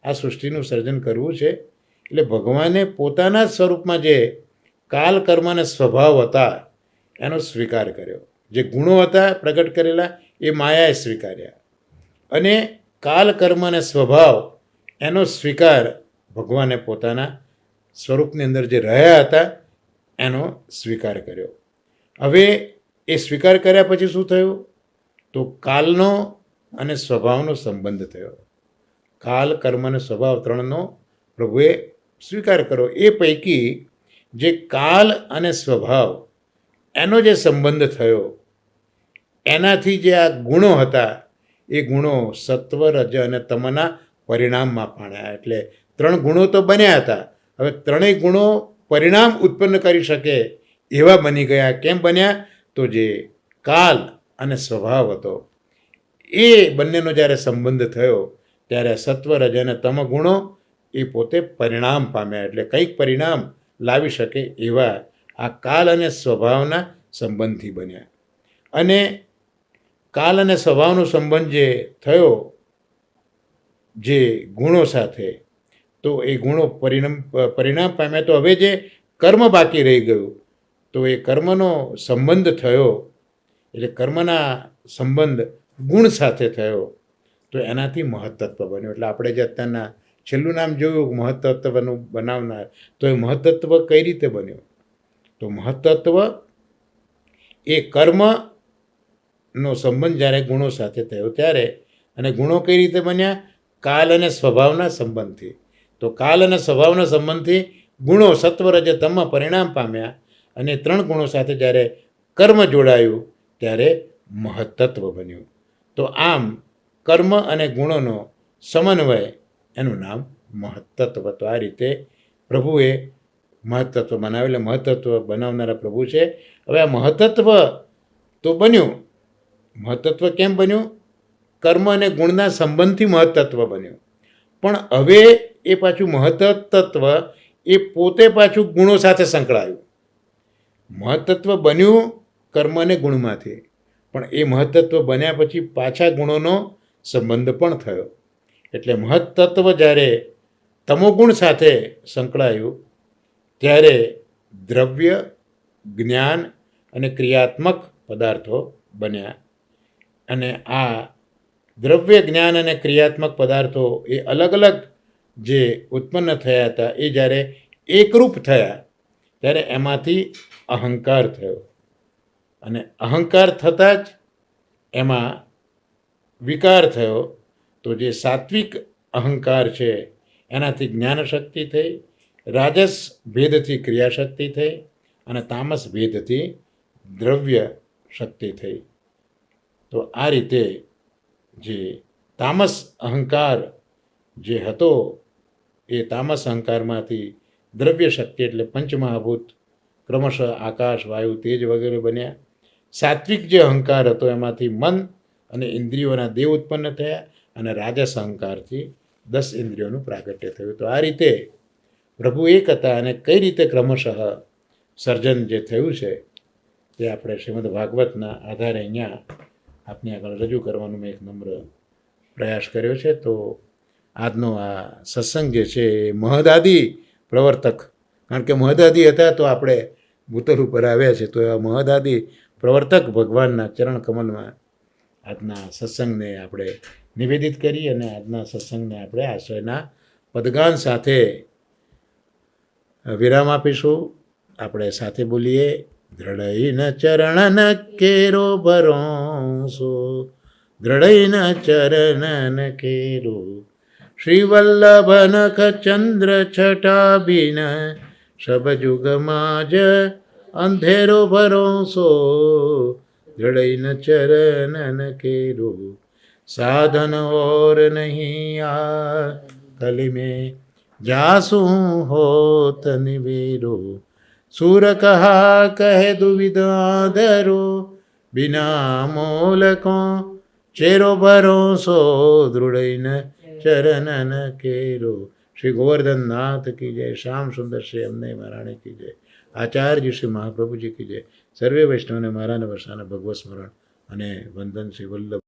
આ સૃષ્ટિનું સર્જન કરવું છે. એટલે ભગવાને પોતાના સ્વરૂપમાં જે કાલ, કર્મ અને સ્વભાવ હતા એનો સ્વીકાર કર્યો. જે ગુણો હતા પ્રગટ કરેલા એ માયાએ સ્વીકાર્યા, અને કાલ, કર્મ અને સ્વભાવ એનો સ્વીકાર ભગવાને પોતાના સ્વરૂપની અંદર જે રહ્યા હતા એનો સ્વીકાર કર્યો. હવે એ સ્વીકાર કર્યા પછી શું થયું? તો કાલનો અને સ્વભાવનો સંબંધ થયો. કાલ, કર્મ અને સ્વભાવ 3નો પ્રભુએ સ્વીકાર કર્યો. એ પૈકી જે કાલ અને સ્વભાવ એનો જે સંબંધ થયો, એનાથી જે આ ગુણો હતા એ ગુણો સત્વ, રજ અને તમના પરિણામમાં પામ્યા. એટલે 3 ગુણો તો બન્યા હતા, હવે 3 ગુણો પરિણામ ઉત્પન્ન કરી શકે એવા બની ગયા. કેમ બન્યા? તો જે કાલ અને સ્વભાવ હતો એ બંનેનો જ્યારે સંબંધ થયો ત્યારે સત્વ, રજ અને તમ ગુણો એ પોતે પરિણામ પામ્યા. એટલે કંઈક પરિણામ લાવી શકે એવા આ કાલ અને સ્વભાવના સંબંધથી બન્યા. અને કાલ અને સ્વભાવનો સંબંધ જે થયો જે ગુણો સાથે, તો એ ગુણો પરિણામ પામ્યા. તો હવે જે કર્મ બાકી રહી ગયું, તો એ કર્મનો સંબંધ થયો. એટલે કર્મના સંબંધ ગુણ સાથે થયો, તો એનાથી મહત્તત્વ બન્યું. એટલે આપણે જે અત્યારના છેલ્લું નામ જોયું મહત્તત્વનું બનાવનાર, તો એ મહત્તત્વ કઈ રીતે બન્યું? તો મહત્તત્વ એ કર્મનો સંબંધ જ્યારે ગુણો સાથે થયો ત્યારે, અને ગુણો કઈ રીતે બન્યા? કાલ અને સ્વભાવના સંબંધથી. તો કાલ અને સ્વભાવના સંબંધથી ગુણો સત્વ, રજ, તમ પરિણામ પામ્યા. અને 3 ગુણો સાથે જ્યારે કર્મ જોડાયું ત્યારે મહત્તત્વ બન્યું. તો આમ કર્મ અને ગુણોનો સમન્વય એનું નામ મહત્તત્વ. તો આ રીતે પ્રભુએ મહત્તત્વ બનાવેલા, મહત્તત્વ બનાવનારા પ્રભુ છે. હવે આ મહત્તત્વ તો બન્યું. મહત્તત્વ કેમ બન્યું? કર્મ અને ગુણના સંબંધથી મહત્તત્વ બન્યું. પણ હવે એ પાછું મહત્તત્વ એ પોતે પાછું ગુણો સાથે સંકળાયું. મહત્તત્વ બન્યું કર્મ અને ગુણમાંથી, પણ એ મહત્તત્વ બન્યા પછી પાછા ગુણોનો સંબંધ પણ થયો. એટલે મહત્તત્વ જ્યારે તમોગુણ સાથે સંકળાયું ત્યારે દ્રવ્ય, જ્ઞાન અને ક્રિયાત્મક પદાર્થો બન્યા. અને આ દ્રવ્ય, જ્ઞાન અને ક્રિયાત્મક પદાર્થો એ અલગ અલગ જે ઉત્પન્ન થયા હતા એ જ્યારે એકરૂપ થયા ત્યારે એમાંથી અહંકાર થયો. અને અહંકાર થતાં જ એમાં વિકાર થયો. તો જે સાત્વિક અહંકાર છે એનાથી જ્ઞાન શક્તિ થઈ, રાજસ ભેદથી ક્રિયાશક્તિ થઈ, અને તામસ ભેદથી દ્રવ્ય શક્તિ થઈ. તો આ રીતે જે તામસ અહંકાર જે હતો એ તામસ અહંકારમાંથી દ્રવ્ય શક્તિ એટલે પંચમહાભૂત ક્રમશઃ આકાશ, વાયુ, તેજ વગેરે બન્યા. સાત્વિક જે અહંકાર હતો એમાંથી મન અને ઇન્દ્રિયોના દેવ ઉત્પન્ન થયા, અને રાજસ અહંકારથી 10 ઇન્દ્રિયોનું પ્રાગટ્ય થયું. તો આ રીતે પ્રભુ એક હતા, અને કઈ રીતે ક્રમશઃ સર્જન જે થયું છે તે આપણે શ્રીમદ ભાગવતના આધારે અહીંયા આપની આગળ રજૂ કરવાનો મેં એક નમ્ર પ્રયાસ કર્યો છે. તો આજનો આ સત્સંગ જે છે એ મહદાદી પ્રવર્તક, કારણ કે મહદાદી હતા તો આપણે ભૂતલ ઉપર આવ્યા છે. તો આ મહદાદી પ્રવર્તક ભગવાનના ચરણ કમલમાં આજના સત્સંગને આપણે નિવેદિત કરી, અને આજના સત્સંગને આપણે આશ્રયના પદગાન સાથે વિરામ આપીશું. આપણે સાથે બોલીએ, દ્રઢઈન ચરણન કેરો ભરોસો, दृढ़ैन चरणन केरो श्री वल्लभ नख चंद्र छटा बिन सब जुग माज अंधेरो भरोसो दृढ़ैन चरणन केरो साधन और नहीं आ कलि में जासू होत निवेरो सूर कहा कह दुविध आदरो बिना मोल को चेरो भरोसो दृढ़ चरणन केरो। श्री गोवर्धन नाथ की जय। श्याम सुंदर श्री अम्बे महाराणी की जय। आचार्य जी श्री महाप्रभु जी की जय। सर्वे वैष्णव ने महाराज वर्षाना भगवत स्मरण અને વંદન શ્રી વલ્લભ